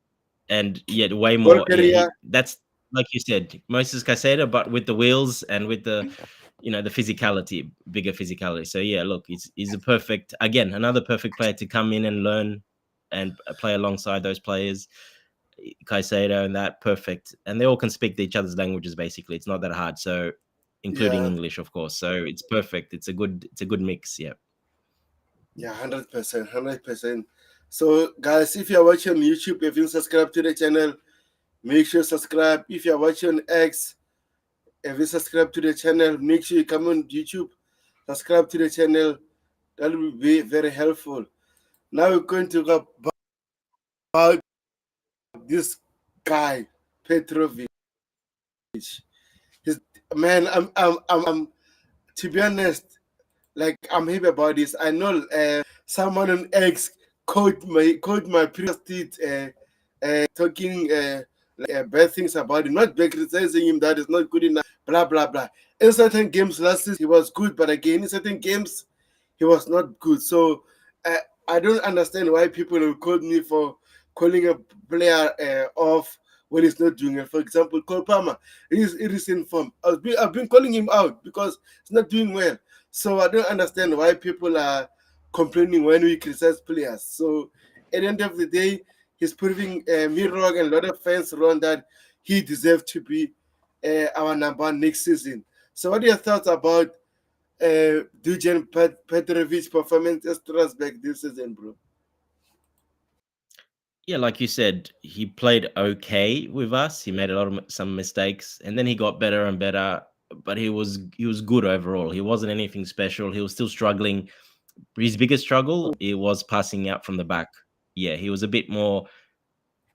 and yet way goal more. Yeah, career. that's like you said, Moses Caseta, but with the wheels and with the physicality, bigger physicality. So yeah, look, he's a perfect, again, another perfect player to come in and learn and play alongside those players. Caicedo and that, perfect, and they all can speak each other's languages. Basically, it's not that hard. So, including Yeah, English, of course. So it's perfect. It's a good mix. Yeah. yeah, 100%, 100%. So, guys, if you're watching on YouTube, if you subscribe to the channel, make sure you subscribe. If you're watching on X, if you subscribe to the channel, make sure you come on YouTube, subscribe to the channel. That will be very helpful. Now we're going to talk about this guy, Petrovic. His man, to be honest, like I'm happy about this. I know someone on X quote my previous tweet talking bad things about him, not bad criticizing him that is not good enough, blah blah blah. In certain games last season he was good, but again in certain games he was not good. So I don't understand why people will call me for calling a player off when he's not doing it. For example, Cole Palmer, he's in form. I've been calling him out because he's not doing well. So I don't understand why people are complaining when we criticize players. So at the end of the day, he's proving me wrong and a lot of fans wrong that he deserves to be our number one next season. So what are your thoughts about Dujan Petrovic's performance at Strasbourg this season, bro? Yeah, like you said, he played okay with us. He made a lot of some mistakes, and then he got better and better. But he was good overall. He wasn't anything special. He was still struggling. His biggest struggle it was passing out from the back. Yeah, he was a bit more.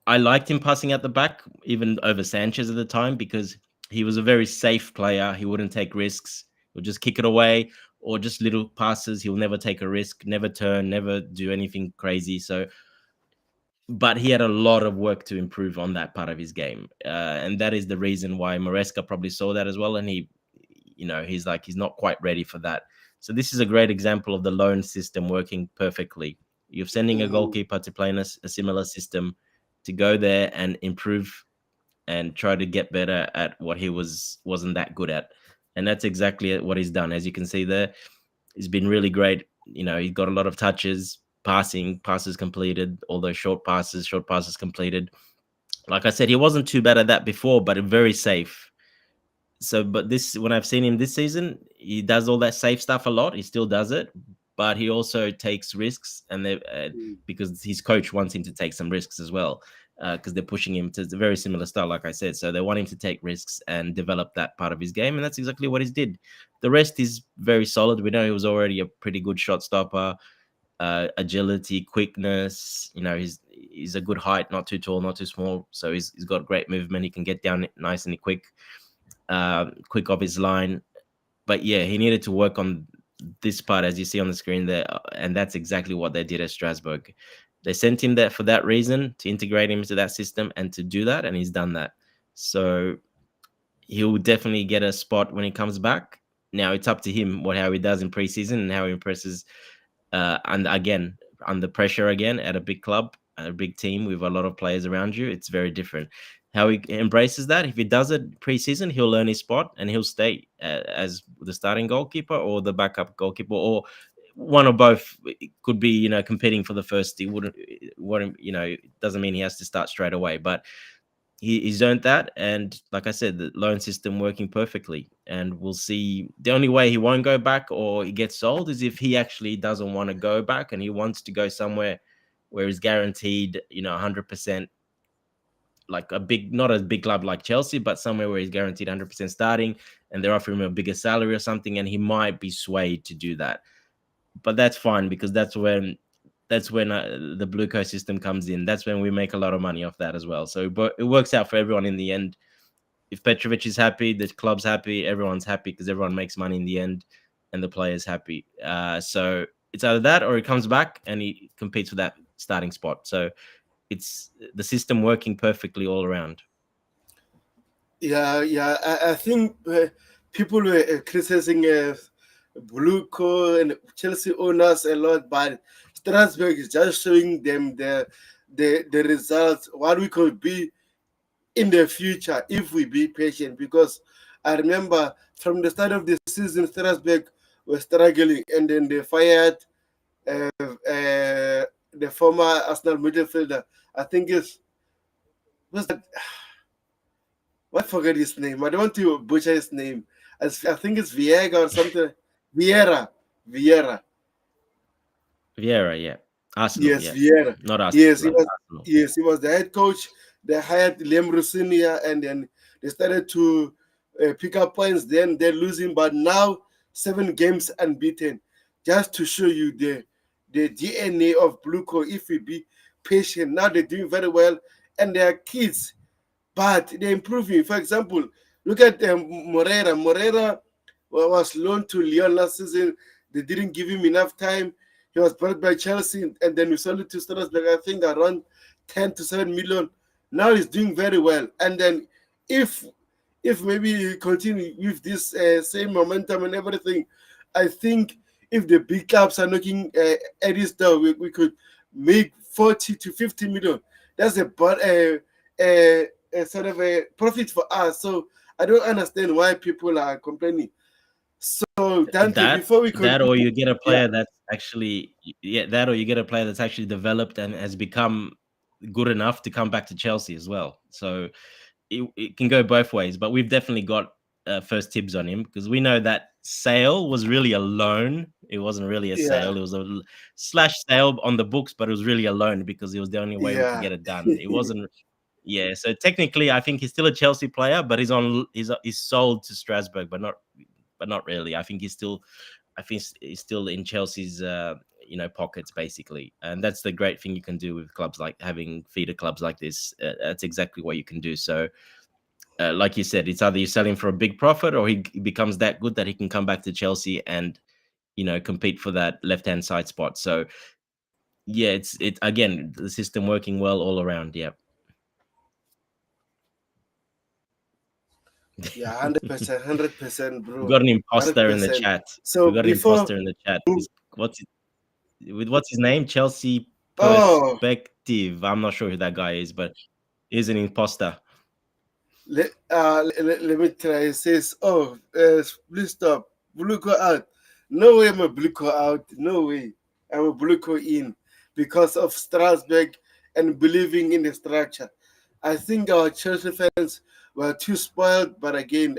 I liked him passing out the back, even over Sanchez at the time, because he was a very safe player. He wouldn't take risks. He'll just kick it away or just little passes. He'll never take a risk, never turn, never do anything crazy. So but he had a lot of work to improve on that part of his game, and that is the reason why Maresca probably saw that as well. And he's like he's not quite ready for that. So this is a great example of the loan system working perfectly. You're sending a Mm-hmm. goalkeeper to play in a similar system to go there and improve and try to get better at what he wasn't that good at, and that's exactly what he's done. As you can see there, he's been really great. He got a lot of touches, passes completed, all those short passes completed. Like I said, he wasn't too bad at that before, but very safe. So, but this, when I've seen him this season, he does all that safe stuff a lot. He still does it, but he also takes risks, and because his coach wants him to take some risks as well, because they're pushing him to a very similar style, like I said. So they want him to take risks and develop that part of his game, and that's exactly what he's did. The rest is very solid. We know he was already a pretty good shot stopper, agility, quickness. He's a good height, not too tall, not too small. So he's got great movement. He can get down nice and quick off his line. But yeah, he needed to work on this part, as you see on the screen there, and that's exactly what they did at Strasbourg. They sent him there for that reason, to integrate him into that system and to do that, and he's done that. So he'll definitely get a spot when he comes back. Now it's up to him how he does in preseason and how he impresses. And again, under pressure again at a big club, a big team with a lot of players around you, it's very different. How he embraces that, if he does it preseason, he'll learn his spot and he'll stay as the starting goalkeeper or the backup goalkeeper or one or both. It could be competing for the first. He wouldn't it doesn't mean he has to start straight away, but he's earned that. And like I said, the loan system working perfectly. And we'll see. The only way he won't go back or he gets sold is if he actually doesn't want to go back and he wants to go somewhere where he's guaranteed, 100%, like not a big club like Chelsea, but somewhere where he's guaranteed 100% starting and they're offering him a bigger salary or something. And he might be swayed to do that. But that's fine because that's when the Blueco system comes in. That's when we make a lot of money off that as well. So but it works out for everyone in the end. If Petrovic is happy, the club's happy, everyone's happy because everyone makes money in the end, and the player's happy. So it's either that or he comes back and he competes for that starting spot. So it's the system working perfectly all around. Yeah, yeah. I think people were criticizing Blueco and Chelsea owners a lot, but Strasbourg is just showing them the results, what we could be in the future if we be patient. Because I remember from the start of the season, Strasbourg were struggling, and then they fired the former Arsenal midfielder. I think it's was that I forget his name. I don't want to butcher his name. I think it's Viega or something. Vieira. Vieira. Vieira, yeah. Arsenal, Yes, yeah, Vieira. not Aston Yes, he Villa, was. Arsenal. Yes, he was the head coach. They hired Liam Rusinia, and then they started to pick up points. Then they're losing, but now 7 games unbeaten. Just to show you the DNA of Blueco. If we be patient, now they're doing very well, and they are kids, but they're improving. For example, look at Moreira. Moreira was loaned to Lyon last season. They didn't give him enough time. He was bought by Chelsea, and then we sold it to Strasbourg, I think around 10 to 7 million. Now he's doing very well. And then if if maybe he continue with this same momentum and everything, I think if the big clubs are knocking at this door, we could make 40 to 50 million. That's a sort of a profit for us. So I don't understand why people are complaining. So Dante, before we That or continue, you get a yeah, player that's actually yeah, that or you get a player that's actually developed and has become good enough to come back to Chelsea as well. So it can go both ways, but we've definitely got first tips on him because we know that sale was really a loan. It wasn't really a yeah, sale. It was a slash sale on the books, but it was really a loan because it was the only way we could yeah, get it done. It wasn't. Yeah, so technically, I think he's still a Chelsea player, but he's sold to Strasbourg, but not really. I think he's still in Chelsea's pockets basically, and that's the great thing you can do with clubs like having feeder clubs like this. That's exactly what you can do. So like you said, it's either you sell him for a big profit or he becomes that good that he can come back to Chelsea and compete for that left hand side spot. So yeah, it again the system working well all around. Yeah, yeah, 100%, 100%, we bro, got an hundred imposter in the percent. chat. So We got an before, imposter in the chat. What's what's his name? Chelsea oh, Perspective. I'm not sure who that guy is, but he's an imposter. let me try. It says, oh, please stop. Blueco out. No way I'm a Blueco out. No way. I'm a Blueco in because of Strasbourg and believing in the structure. I think our Chelsea fans were too spoiled, but again,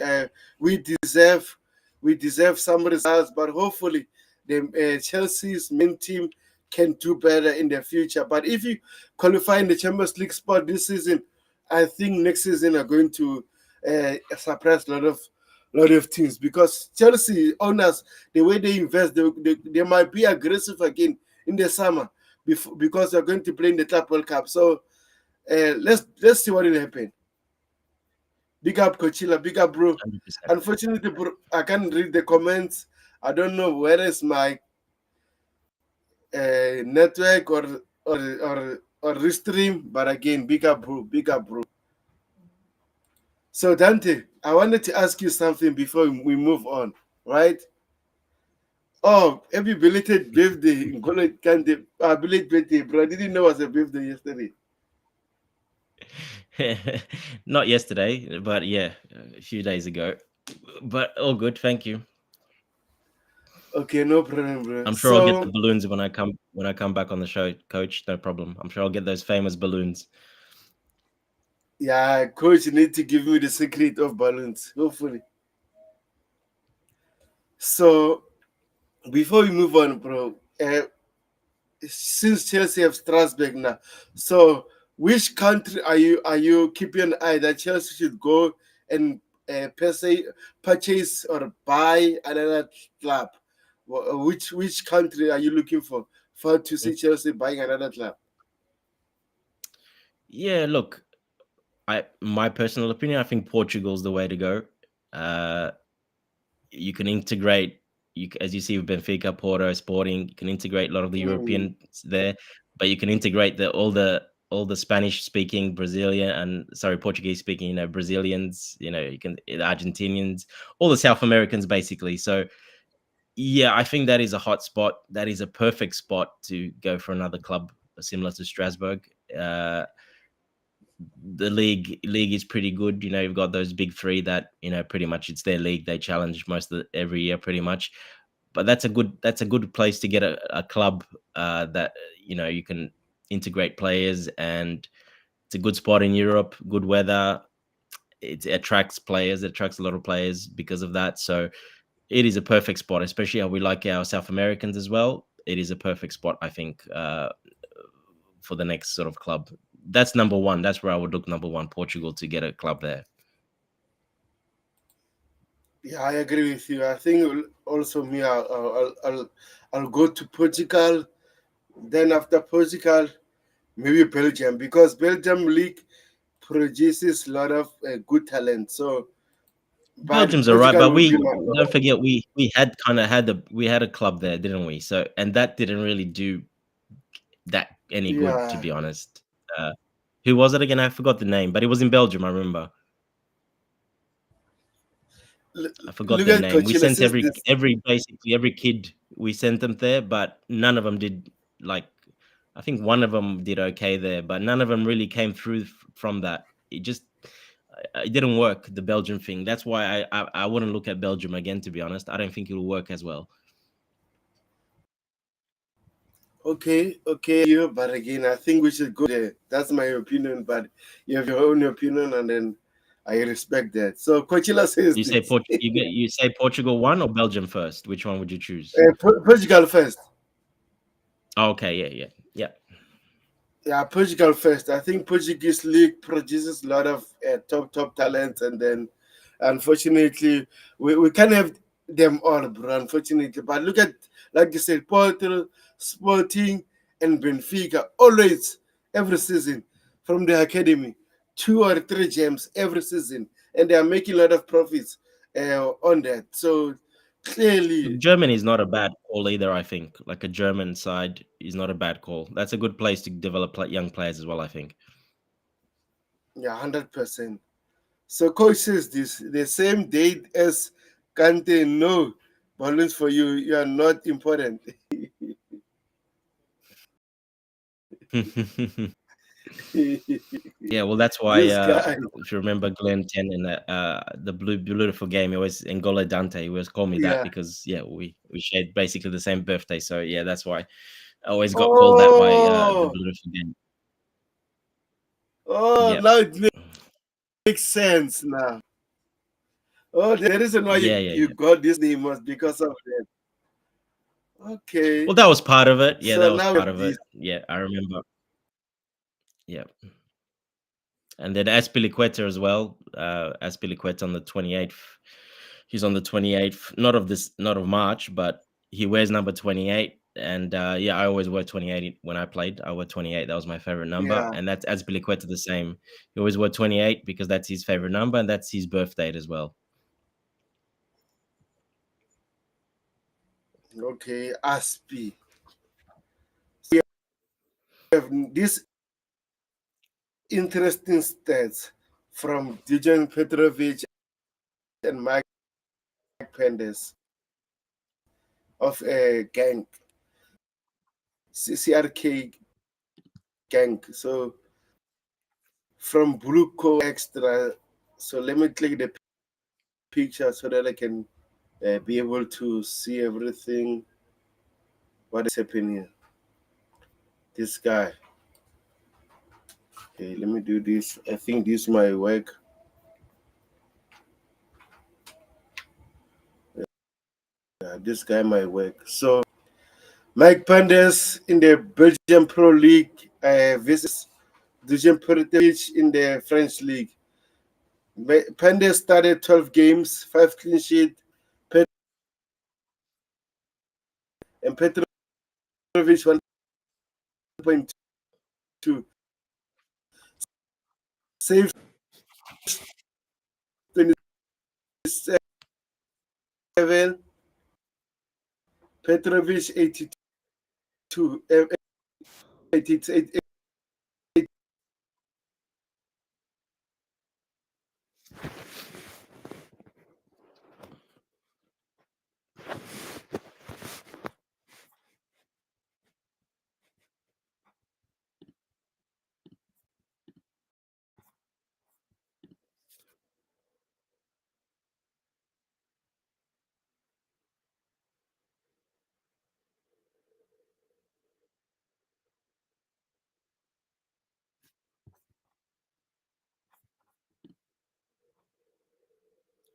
we deserve we deserve some results. But hopefully, the Chelsea's main team can do better in the future. But if you qualify in the Champions League spot this season, I think next season are going to surprise a lot of teams because Chelsea owners, the way they invest, they might be aggressive again in the summer because they're going to play in the Club World Cup. So let's see what will happen. Big up Coachella, big up bro. 100%. Unfortunately, bro, I can't read the comments. I don't know where is my network or restream, but again, big up bro, big up bro. So Dante, I wanted to ask you something before we move on, right? Oh, happy belated birthday, N'Golo Kante. Belated birthday, bro. I didn't know it was a birthday yesterday. Not yesterday, but yeah, a few days ago. But all good, thank you. Okay, no problem, bro. I'm sure I'll get the So balloons when I come back on the show, Coach. No problem. I'm sure I'll get those famous balloons. yeah, coach, you need to give me the secret of balloons, hopefully. So before we move on, bro, since Chelsea have Strasbourg now, so which country are you keeping an eye that Chelsea should go and per se purchase or buy another club? Which country are you looking for to Mm. see Chelsea buying another club? Yeah, look, I my personal opinion, I think Portugal's the way to go. Uh, you can integrate, as you see with Benfica, Porto, Sporting, you can integrate a lot of the Mm, Europeans there, but you can integrate all the Spanish speaking Brazilian and sorry Portuguese speaking Brazilians, you can the Argentinians, all the South Americans basically. So yeah, I think that is a hot spot. That is a perfect spot to go for another club similar to Strasbourg. Uh, the league is pretty good. You've got those big three that pretty much it's their league. They challenge every year pretty much. But that's a good place to get a club that you can integrate players, and it's a good spot in Europe. Good weather. It attracts players. It attracts a lot of players because of that. So it is a perfect spot, especially how we like our South Americans as well. It is a perfect spot, I think. for the next sort of club. That's number one. That's where I would look number one, Portugal, to get a club there. Yeah, I agree with you. I think also me, I'll go to Portugal. Then after Portugal, maybe Belgium, because Belgium league produces a lot of good talent. So, but Belgium's all right, Portugal but will be we my don't forget we had kind of had we had a club there, didn't we? So and that didn't really do that any good, to yeah. be honest. Uh, who was it again? I forgot the name, but it was in Belgium. I remember. I forgot Look their at name. We Coachella sent says this. every basically every kid we sent them there, but none of them did like. I think one of them did okay there, but none of them really came through from that. It just it didn't work, the Belgium thing. That's why I wouldn't look at Belgium again, to be honest. I don't think it'll work as well. Okay, you. But again, I think we should go there. That's my opinion. But you have your own opinion, and then I respect that. So Coachella says You say this. you say Portugal one or Belgium first? Which one would you choose? Portugal first. Oh, okay, yeah, yeah, yeah. Yeah, Portugal first. I think Portuguese league produces a lot of top talent, and then unfortunately we can't have them all, bro. Unfortunately, but look at, like you said, Porto, Sporting, and Benfica always every season from the academy, 2 or 3 gems every season, and they are making a lot of profits on that. So Look, clearly, Germany is not a bad call either. I think like a German side is not a bad call. That's a good place to develop young players as well. I think. yeah, 100%. So coach says this the same date as Kante. No, balloons for you. You are not important. Yeah, well, that's why, This guy. if you remember Glenn 10 in the beautiful game, it was N'Golo Dante. He always called me that Yeah. because, yeah, we shared basically the same birthday. So, yeah, that's why I always got called that by the Oh, beautiful game. Yeah. now it makes sense now. Oh, the reason why Yeah, yeah, you yeah. got this name was because of that. Well, Okay. that was part of it. Yeah, So that was now we part have of this. it. Yeah, I remember. Yeah. And then Aspilicueta as well. Aspilicueta on the 28th. He's on the 28th, not of March, but he wears number 28. And yeah, I always wore 28 when I played. I wore 28. That was my favorite number. Yeah. And that's Aspilicueta the same. He always wore 28 because that's his favorite number and that's his birth date as well. Okay. Aspi. We have this interesting stats from Dijon Petrovic and Mike Pendes of a gang, CRK gang. So from Blueco Extra. So let me click the picture so that I can be able to see everything. What is happening here? This guy. Okay, let me do this. I think this might work. Yeah, this guy might work. So Mike Pandes in the Belgian Pro League versus Dijon Petrovic in the French League. Pandes started 12 games, 5 clean sheet, and Petrovic 1.2. Saves 27, Petrovic 82. 88.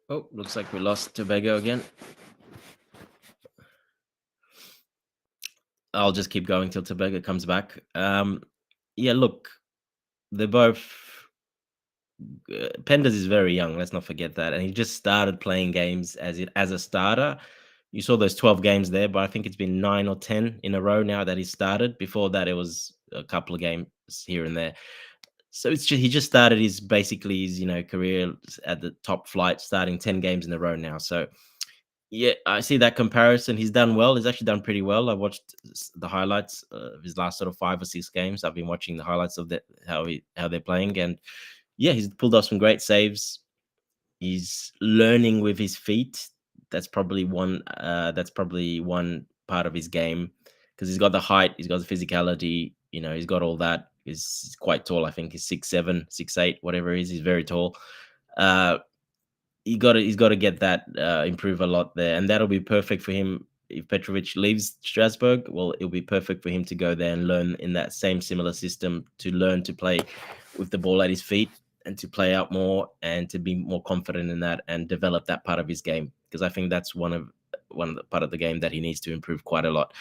Oh, looks like we lost Tobago again. I'll just keep going till Tobago comes back. Yeah, look, they're both. Penders is very young. Let's not forget that, and he just started playing games as a starter. You saw those 12 games there, but I think it's been 9 or 10 in a row now that he started. Before that, it was a couple of games here and there. So he just started his basically his career at the top flight, starting 10 games in a row now. So yeah, I see that comparison. He's done well. He's actually done pretty well. I watched the highlights of his last sort of 5 or 6 games. I've been watching the highlights of how they're playing, and yeah, he's pulled off some great saves. He's learning with his feet. That's probably one. That's probably one part of his game because he's got the height, he's got the physicality. He's got all that. He's quite tall. I think he's 6'7", 6'8", whatever he is. He's very tall. Uh, he's got to get that improve a lot there, and that'll be perfect for him if Petrovic leaves Strasbourg. Well, it'll be perfect for him to go there and learn in that same similar system, to learn to play with the ball at his feet and to play out more and to be more confident in that and develop that part of his game, because I think that's one of the part of the game that he needs to improve quite a lot.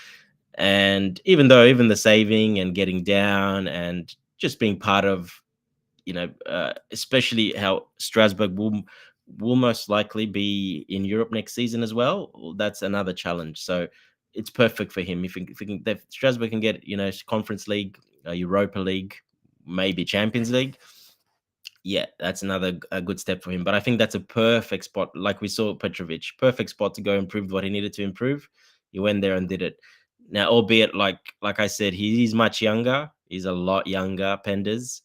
And even the saving and getting down and just being part of, especially how Strasbourg will most likely be in Europe next season as well. That's another challenge. So it's perfect for him if Strasbourg can get Conference League, Europa League, maybe Champions League. Yeah, that's a good step for him. But I think that's a perfect spot, like we saw Petrovic, perfect spot to go improve what he needed to improve. He went there and did it. Now, albeit like I said, he's much younger. He's a lot younger, Penders.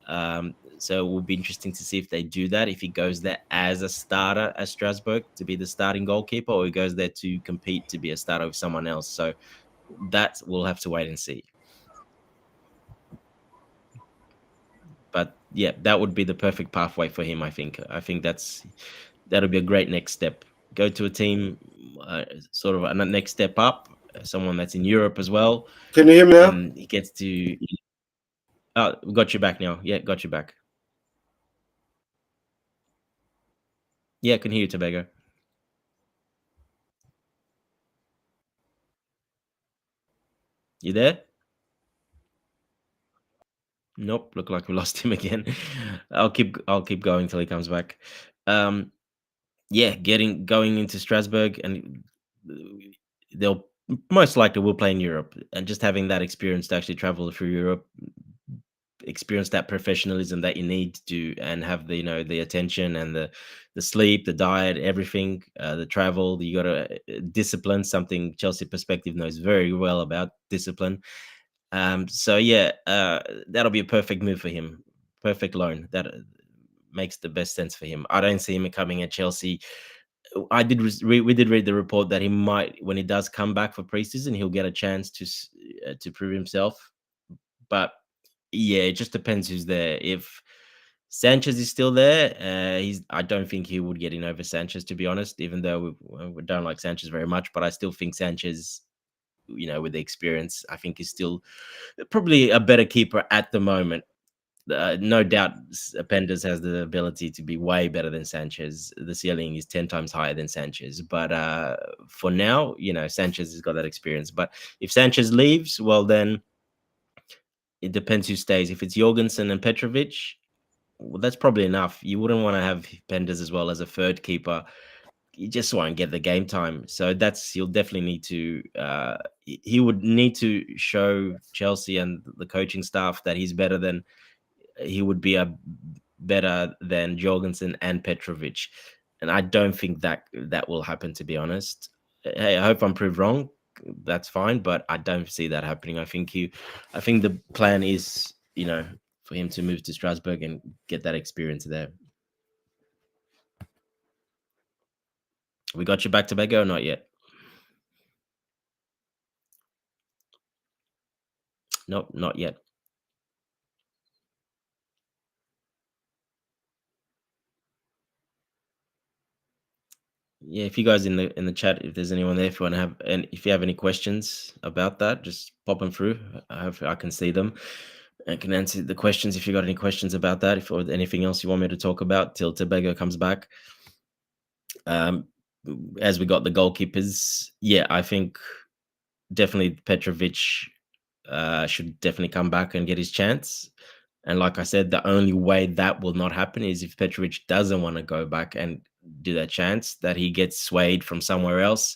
So it will be interesting to see if they do that. If he goes there as a starter at Strasbourg to be the starting goalkeeper, or he goes there to compete to be a starter with someone else. So that we'll have to wait and see. But yeah, that would be the perfect pathway for him. I think. That'll be a great next step. Go to a team, sort of a next step up. Someone that's in Europe as well, Can you hear me now? and he gets to. Oh, we got you back now. Yeah, got you back. Yeah, I can hear you, Tobago. You there? Nope, look like we lost him again. I'll keep going till he comes back. Um, yeah, getting going into Strasbourg, and they'll most likely will play in Europe, and just having that experience to actually travel through Europe, experience that professionalism that you need to, and have the attention and the sleep, the diet, everything, the travel. You got to discipline, something Chelsea perspective knows very well about discipline. So yeah, that'll be a perfect move for him. Perfect loan. That makes the best sense for him. I don't see him coming at Chelsea. We did read the report that he might, when he does come back for preseason, he'll get a chance to prove himself. But yeah, it just depends who's there. If Sanchez is still there, I don't think he would get in over Sanchez, to be honest. Even though we don't like Sanchez very much, but I still think Sanchez, with the experience, I think is still probably a better keeper at the moment. No doubt, Pendas has the ability to be way better than Sanchez. The ceiling is 10 times higher than Sanchez. But for now, Sanchez has got that experience. But if Sanchez leaves, well, then it depends who stays. If it's Jorgensen and Petrovic, well, that's probably enough. You wouldn't want to have Pendas as well as a third keeper. You just won't get the game time. So he'll definitely need to. He would need to show Chelsea and the coaching staff that he's better than he would be a better than Jorgensen and Petrovic, and I don't think that will happen. To be honest, hey, I hope I'm proved wrong. That's fine, but I don't see that happening. I think the plan is, for him to move to Strasbourg and get that experience there. We got you back to Bego or not yet? Nope, not yet. Yeah, if you guys in the chat, if there's anyone there, if you want to have, and if you have any questions about that, just pop them through. I can see them. I can answer the questions if you got any questions about that, if or anything else you want me to talk about till Tobago comes back. Um, as we got the goalkeepers, yeah, I think definitely Petrovic. should definitely come back and get his chance. And like I said, the only way that will not happen is if Petrovic doesn't want to go back and do that chance, that he gets swayed from somewhere else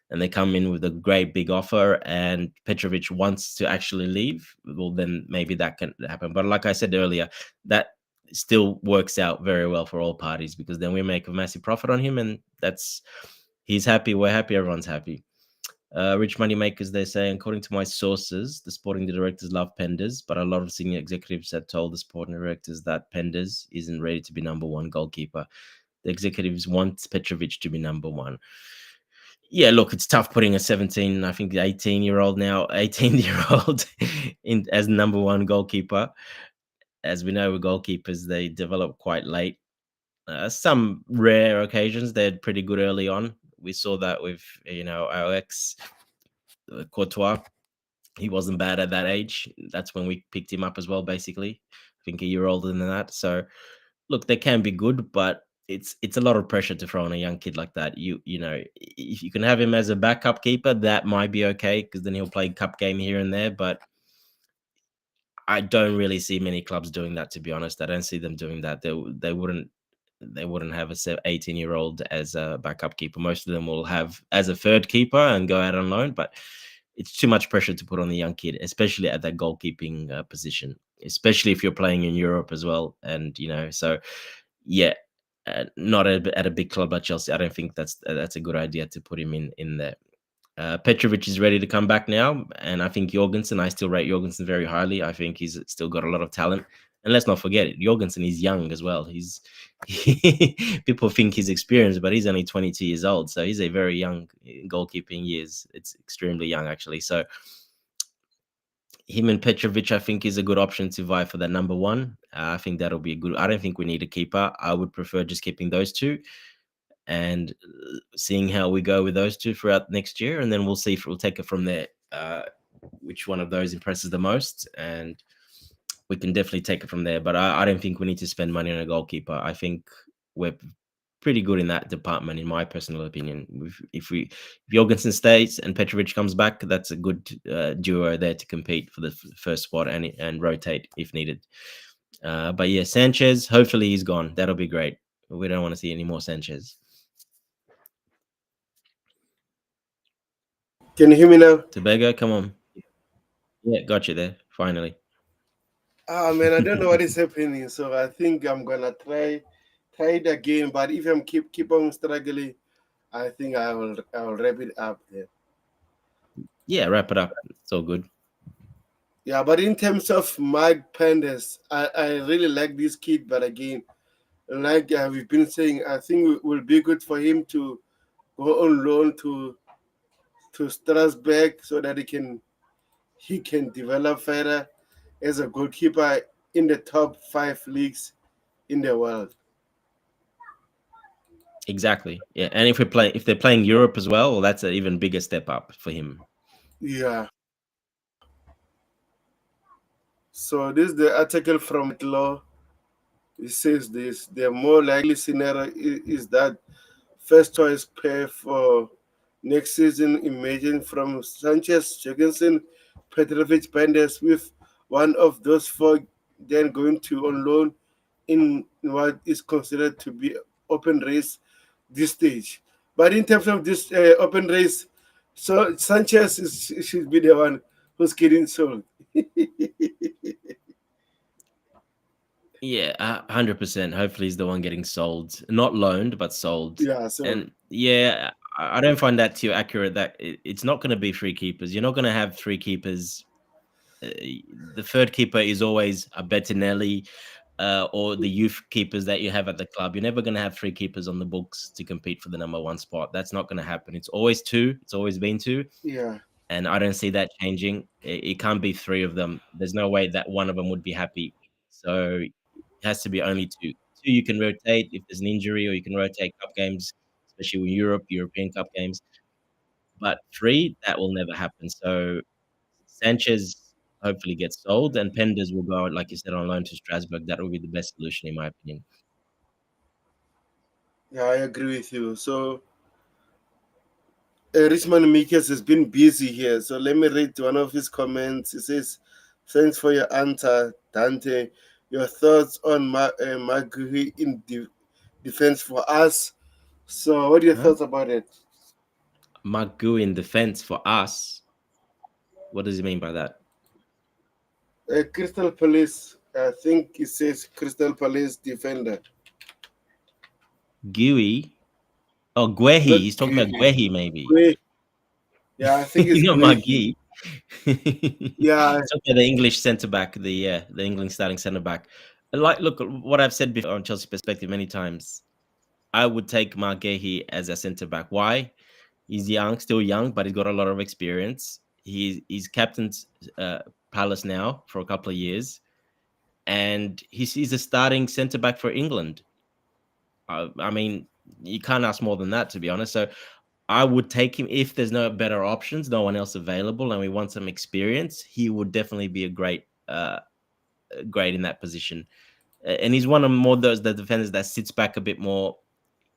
and they come in with a great big offer and Petrovic wants to actually leave. Well, then maybe that can happen. But like I said earlier, that still works out very well for all parties because then we make a massive profit on him and that's he's happy, we're happy, everyone's happy. Rich money makers, they say, according to my sources, the sporting directors love Penders, but a lot of senior executives have told the sporting directors that Penders isn't ready to be number one goalkeeper. The executives want Petrovic to be number one. Yeah, look, it's tough putting a 17, I think 18-year-old now, 18-year-old in as number one goalkeeper. As we know with goalkeepers, they develop quite late. Some rare occasions, they're pretty good early on. We saw that with, our ex Courtois. He wasn't bad at that age. That's when we picked him up as well, basically. I think a year older than that. So look, they can be good, but it's a lot of pressure to throw on a young kid like that. If you can have him as a backup keeper, that might be okay because then he'll play cup game here and there. But I don't really see many clubs doing that. To be honest, I don't see them doing that. They wouldn't have a 18-year-old as a backup keeper. Most of them will have as a third keeper and go out on loan. But it's too much pressure to put on the young kid, especially at that goalkeeping position, especially if you're playing in Europe as well. And so yeah, not at a big club like Chelsea. I don't think that's a good idea to put him in there. Petrovic is ready to come back now, and I think Jorgensen. I still rate Jorgensen very highly. I think he's still got a lot of talent. And let's not forget it, Jorgensen is young as well. People think he's experienced, but he's only 22 years old, so he's a very young goalkeeping years. It's extremely young actually. So him and Petrovic, I think, is a good option to vie for that number one. I think that'll be a good. I don't think we need a keeper. I would prefer just keeping those two and seeing how we go with those two throughout next year, and then we'll see if we'll take it from there. Which one of those impresses the most, and we can definitely take it from there. But I don't think we need to spend money on a goalkeeper. I think we're pretty good in that department, in my personal opinion. If Jorgensen stays and Petrovic comes back, that's a good duo there to compete for the first spot and rotate if needed. But yeah, Sanchez, hopefully he's gone. That'll be great. We don't want to see any more Sanchez. Can you hear me now? Tobago, come on. Yeah, got you there. Finally. Ah man, I don't know what is happening. So I think I'm gonna try it again. But if I'm keep on struggling, I think I will wrap it up there. Yeah, wrap it up. It's all good. Yeah, but in terms of Mike Pendes, I really like this kid. But again, like we've been saying, I think it will be good for him to go on loan to Strasbourg so that he can develop further as a goalkeeper in the top 5 leagues in the world. Exactly. Yeah, and if they're playing Europe as well, that's an even bigger step up for him. Yeah. So this is the article from Law. It says this: the more likely scenario is that first choice pair for next season emerging from Sanchez, Jorgensen, Petrovic, Pendes, with one of those four then going to on loan in what is considered to be open race this stage. But in terms of this open race, so Sanchez should be the one who's getting sold. Yeah, 100%. Hopefully, he's the one getting sold, not loaned, but sold. Yeah, so And yeah, I don't find that too accurate. That it's not going to be three keepers. You're not going to have three keepers. Uh, the third keeper is always a Bettinelli or the youth keepers that you have at the club. You're never going to have three keepers on the books to compete for the number one spot. That's not going to happen. It's always two. It's always been two. yeah. And I don't see that changing. It can't be three of them. There's no way that one of them would be happy. So it has to be only two. Two you can rotate if there's an injury, or you can rotate cup games, especially with European Cup games. But three, that will never happen. So Sanchez hopefully gets sold, and Penders will go, like you said, on loan to Strasbourg. That will be the best solution, in my opinion. Yeah, I agree with you. So Richmond Makers has been busy here, so let me read one of his comments. He says, "Thanks for your answer, Dante. Your thoughts on Magui in defense for us." So, what are your Huh? thoughts about it? Magu in defense for us. What does he mean by that? Crystal Palace, I think it says Crystal Palace defender. Gui. Oh, Guehi. Not He's talking about Gui. Guehi, maybe. Gui. Yeah, I think it's Not Gui. Magi. Talking Yeah, about the English centre back, the England starting centre back. Like, look, what I've said before on Chelsea perspective many times. I would take Margehi as a centre back. Why? He's young, still young, but he's got a lot of experience. He's captained uh, Palace now for a couple of years, and he's a starting centre back for England. I mean, you can't ask more than that, to be honest. So I would take him if there's no better options, no one else available, and we want some experience. He would definitely be a great in that position. And he's one of more those the defenders that sits back a bit more.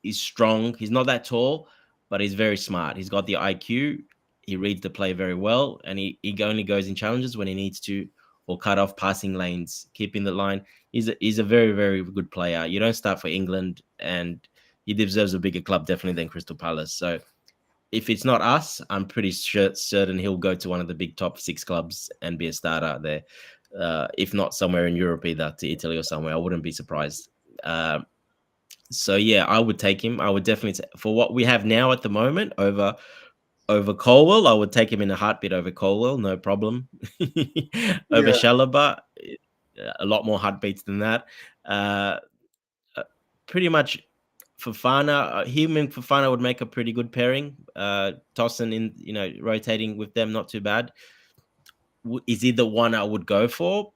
He's strong. He's not that tall, but he's very smart. He's got the IQ. He reads the play very well, and he only goes in challenges when he needs to, or cut off passing lanes, keeping the line. He's a very very good player. You don't start for England, and he deserves a bigger club definitely than Crystal Palace. So if it's not us, I'm pretty certain he'll go to one of the big top six clubs and be a starter there. If not somewhere in Europe, either to Italy or somewhere, I wouldn't be surprised. So yeah, I would take him. I would definitely for what we have now at the moment over Colwell. I would take him in a heartbeat over Colwell, no problem. Over yeah, Shalaba, a lot more heartbeats than that. Uh, Pretty much Fafana, him and Fafana would make a pretty good pairing. Tossing in, rotating with them, not too bad. Is he the one I would go for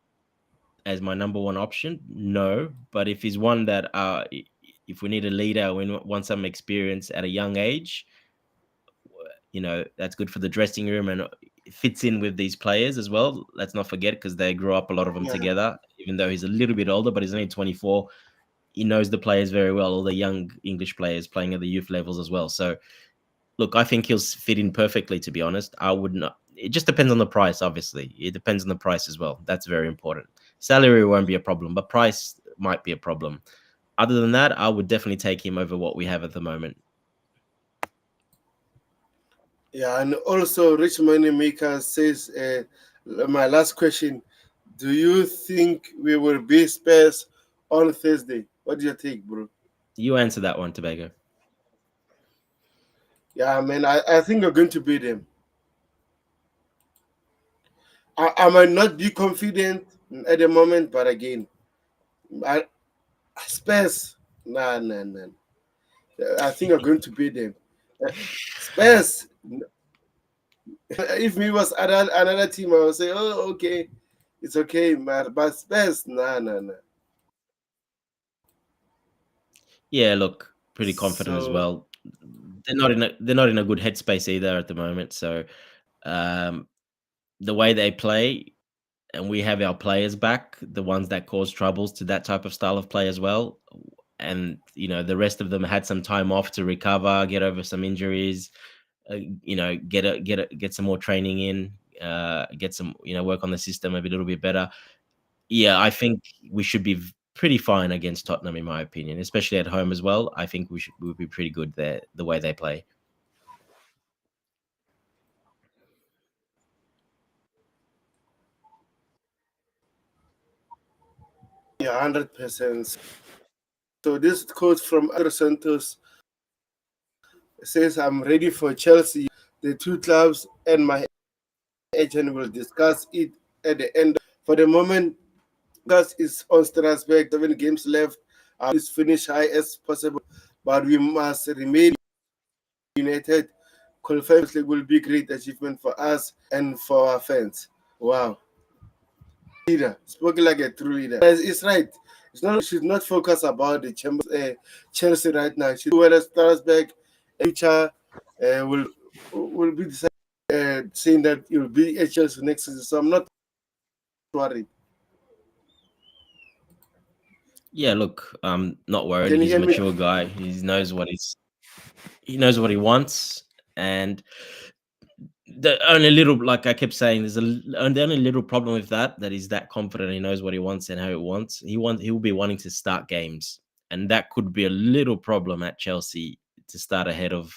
as my number one option? No, but if he's one that if we need a leader, we want some experience at a young age, that's good for the dressing room and it fits in with these players as well. Let's not forget because they grew up a lot of them yeah, together. Even though he's a little bit older, but he's only 24, he knows the players very well. All the young English players playing at the youth levels as well. So look, I think he'll fit in perfectly. To be honest, I would not. It just depends on the price. Obviously, it depends on the price as well. That's very important. Salary won't be a problem, but price might be a problem. Other than that, I would definitely take him over what we have at the moment. yeah. And also, Rich Money Maker says, my last question: do you think we will be Spurs on Thursday? What do you think, bro? You answer that one, Tobago. Yeah, man, I think we're going to beat them. I might not be confident at the moment, but again, I, Spurs, nah, nah, nah. I think we're going to beat them. Uh, Spurs, if me was another team, I would say, oh, okay, it's okay, man. But Spurs, nah, nah, nah. Yeah, look, pretty confident as So, well. They're not in a good headspace either at the moment. So um, the way they play, and we have our players back, the ones that cause troubles to that type of style of play as well. And the rest of them had some time off to recover, get over some injuries, get some more training in, get some work on the system a little bit better. Yeah, I think we should be pretty fine against Tottenham, in my opinion, especially at home as well. I think we'll be pretty good there the way they play. yeah, 100%. So, this quote from Andre Santos says, I'm ready for Chelsea. The two clubs and my agent will discuss it at the end. For the moment, focus is on Strasbourg, 7 games left. Is finish high as possible, but we must remain united. Qualifying League will be a great achievement for us and for our fans. Wow. Leader, spoken like a true leader. It's right. It's not. She's not focused about the Chelsea right now. She's whether Strasbourg future will be decided, saying that it will be at Chelsea next season. So I'm not worried. Yeah, look, I'm not worried. Can you He's a hear me? mature guy. He knows what he wants, And the only little, like I kept saying, the only little problem with that he's that confident, he knows what he wants and how he wants. He will be wanting to start games, and that could be a little problem at Chelsea to start ahead of,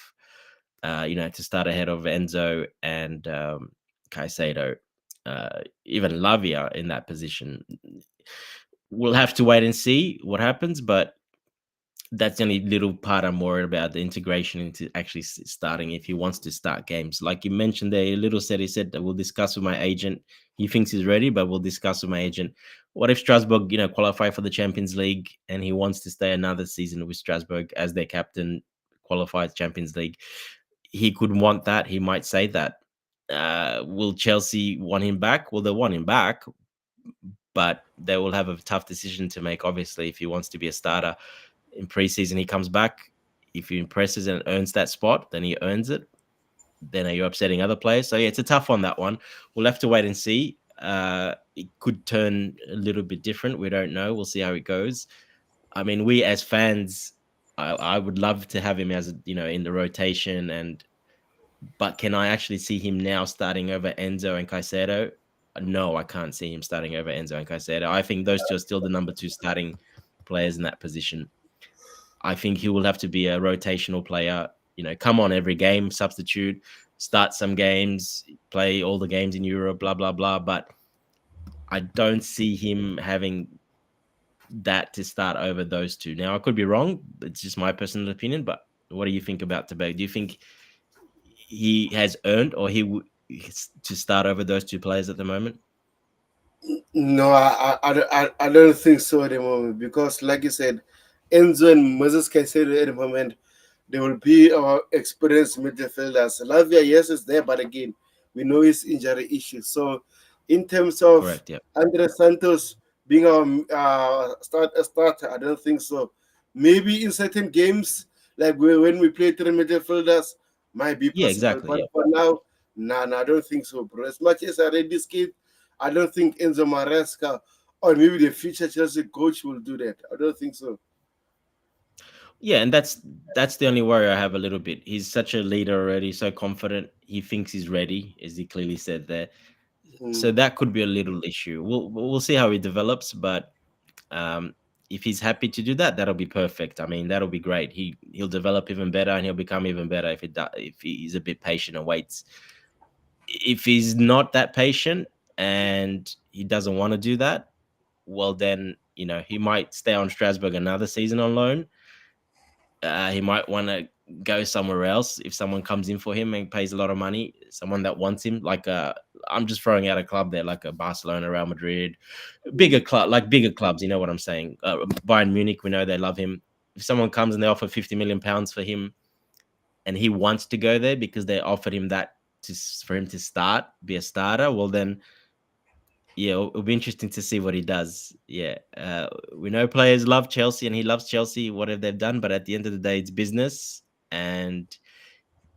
to start ahead of Enzo and Caicedo, even Lavia in that position. We'll have to wait and see what happens, but that's the only little part I'm worried about, the integration into actually starting if he wants to start games. Like you mentioned there, he said that we'll discuss with my agent. He thinks he's ready, but we'll discuss with my agent. What if Strasbourg, qualify for the Champions League and he wants to stay another season with Strasbourg as their captain, qualified Champions League? He could want that. He might say that. Will Chelsea want him back? Well, they want him back, but they will have a tough decision to make, obviously, if he wants to be a starter in preseason. He comes back. If he impresses and earns that spot, then he earns it. Then are you upsetting other players? So yeah, it's a tough one, that one. We'll have to wait and see. It could turn a little bit different. We don't know. We'll see how it goes. I mean, we as fans, I would love to have him as in the rotation, but can I actually see him now starting over Enzo and Caicedo? No, I can't see him starting over Enzo and Caicedo. I think those two are still the number two starting players in that position. I think he will have to be a rotational player, come on every game, substitute, start some games, play all the games in Europe, blah, blah, blah. But I don't see him having that to start over those two. Now, I could be wrong. It's just my personal opinion. But what do you think about Tebeg? Do you think he has earned, or to start over those two players at the moment? No, I don't think so at the moment because, like you said, Enzo and Moses Caicedo at the moment, they will be our experienced midfielders. Lavia, yes, is there, but again, we know his injury issues. So, in terms of Correct. Yeah. Andre Santos being our starter, I don't think so. Maybe in certain games, like when we play three midfielders, might be Yeah. possible. Exactly. But Yeah. for now, nah, I don't think so, bro. As much as I read this kid, I don't think Enzo Maresca or maybe the future Chelsea coach will do that. I don't think so. Yeah, and that's the only worry I have a little bit. He's such a leader already, so confident. He thinks he's ready, as he clearly said there. So Mm. that could be a little issue. We'll see how he develops, but um, if he's happy to do that, that'll be perfect. I mean, that'll be great. He'll develop even better, and he'll become even better if he's a bit patient and waits. If he's not that patient and he doesn't want to do that, well, then he might stay on Strasbourg another season on loan. He might want to go somewhere else if someone comes in for him and pays a lot of money. Someone that wants him, like I'm just throwing out a club there, like a Barcelona, Real Madrid, bigger clubs. You know what I'm saying? Bayern Munich, we know they love him. If someone comes and they offer 50 million pounds for him, and he wants to go there because they offered him that for him to be a starter, well then yeah, it'll be interesting to see what he does. Yeah, we know players love Chelsea, and he loves Chelsea, whatever they've done. But at the end of the day, it's business, and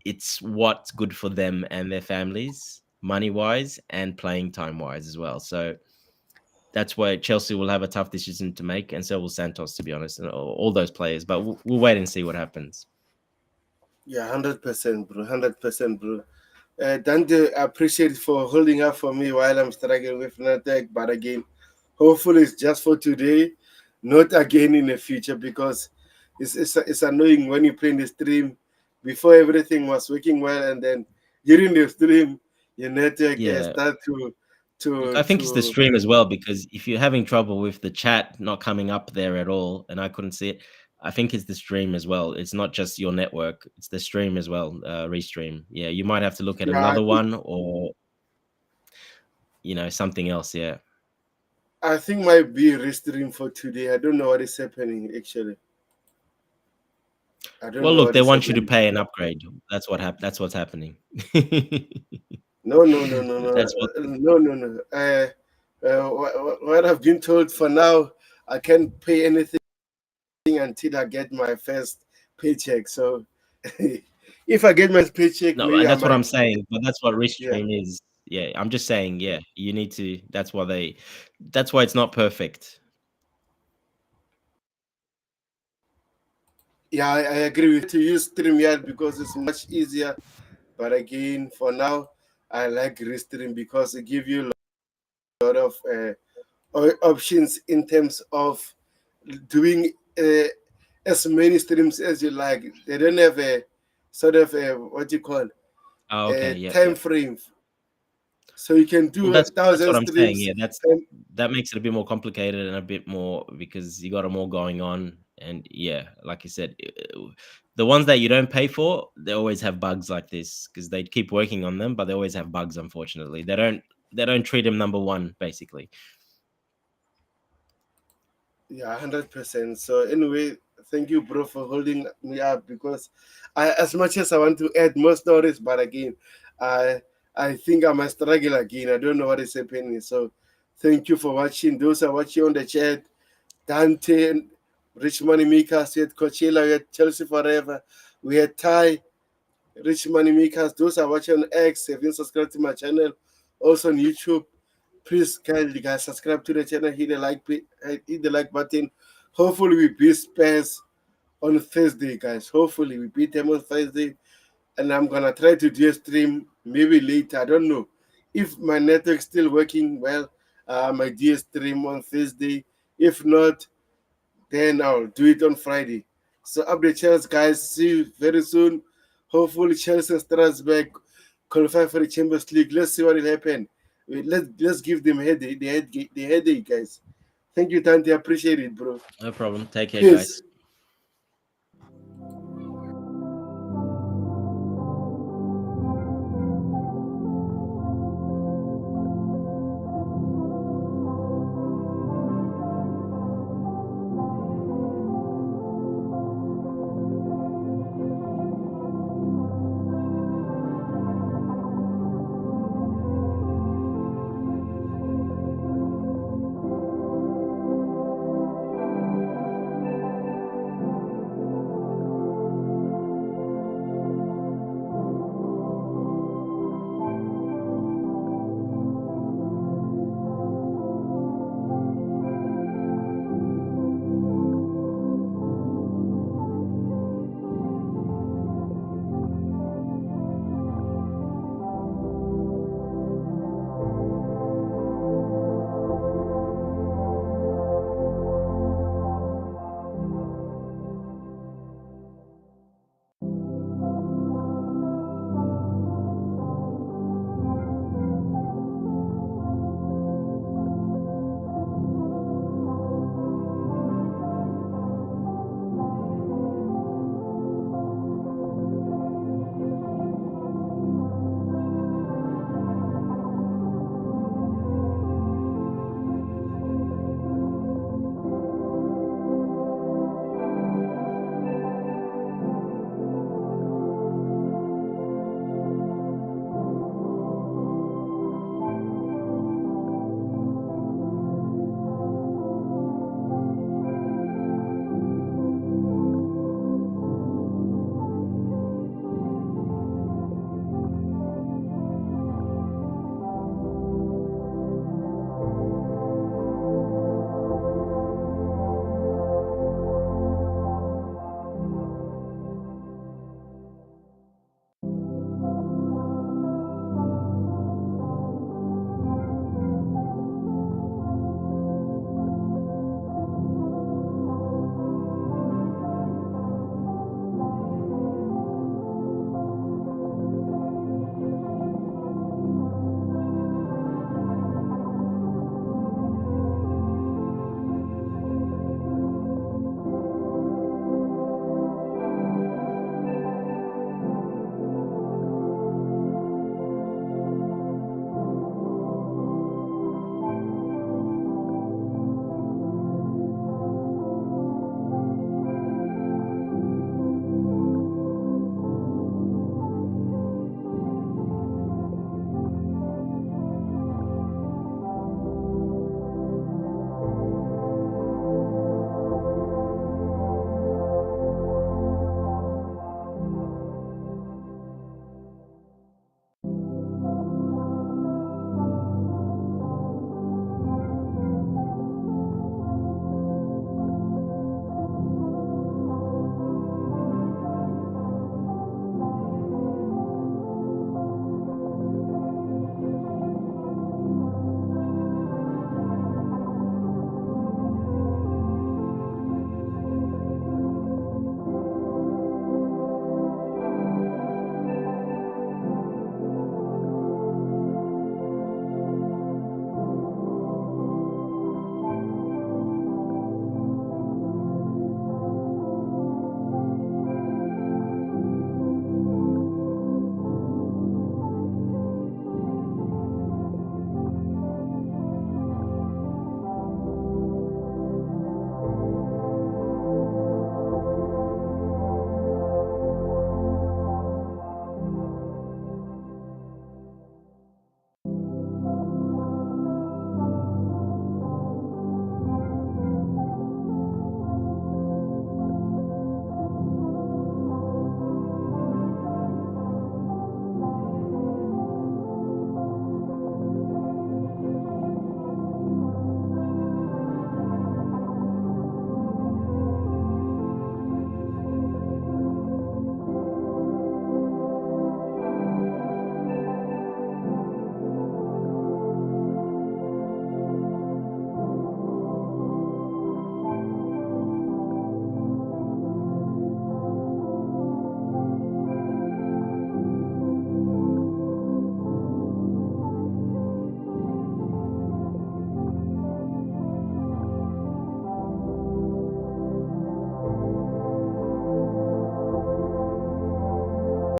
it's what's good for them and their families, money wise and playing time wise as well. So that's why Chelsea will have a tough decision to make, and so will Santos, to be honest, and all those players. But we'll wait and see what happens. Yeah, 100%, bro. 100%, bro. Dante, I appreciate for holding up for me while I'm struggling with Natec. But again, hopefully it's just for today, not again in the future because it's annoying when you play in the stream. Before everything was working well, and then during the stream, your network Yeah. start Look, I think it's the to stream as well, because if you're having trouble with the chat not coming up there at all, and I couldn't see it, I think it's the stream as well. It's not just your network; it's the stream as well. Restream. Yeah, you might have to look at yeah. another one, or something else. Yeah. I think might be a restream for today. I don't know what is happening actually. I don't Well, know look, what they is want you to happening. pay an upgrade. That's what's happening. That's what. No. What I've been told for now, I can't pay anything until I get my first paycheck. So if I get my paycheck, No, maybe I that's what might. I'm saying. But that's what Yeah, restream is. Yeah, I'm just saying. Yeah, you need to. That's why they. That's why it's not perfect. yeah, I agree with you. To use StreamYard because it's much easier But again, for now, I like restream because it gives you a lot of options in terms of doing as many streams as you like. They don't have a sort of a what you call Oh, okay. a Yep. time Yep. frame, so you can Well, do a that's thousand what I'm saying. streams. Yeah, And that makes it a bit more complicated and a bit more because you got more going on. And yeah, like you said, the ones that you don't pay for, they always have bugs like this because they keep working on them, but they always have bugs. Unfortunately, they don't treat them number one basically. yeah, 100%. So anyway, thank you, bro, for holding me up because as much as I want to add more stories, but again, I I think I might struggle again. I don't know what is happening. So thank you for watching. Those are watching on the chat. Dante, Rich Money Makers, we had Coachella, we had Chelsea Forever, we had Ty, Rich Money Makers. Those are watching on X. Have you subscribed to my channel? Also on YouTube. Please, kindly guys, subscribe to the channel, hit the like button. Hopefully, we beat Spurs on Thursday, guys. Hopefully, we beat them on Thursday. And I'm gonna try to do a stream maybe later. I don't know if my network's still working well. I might do a stream on Thursday. If not, then I'll do it on Friday. So update Chelsea, guys. See you very soon. Hopefully Chelsea and Strasbourg qualify for the Champions League. Let's see what will happen. Let's give them the headache, guys. Thank you, Tante. I appreciate it, bro. No problem. Take care, guys. Peace.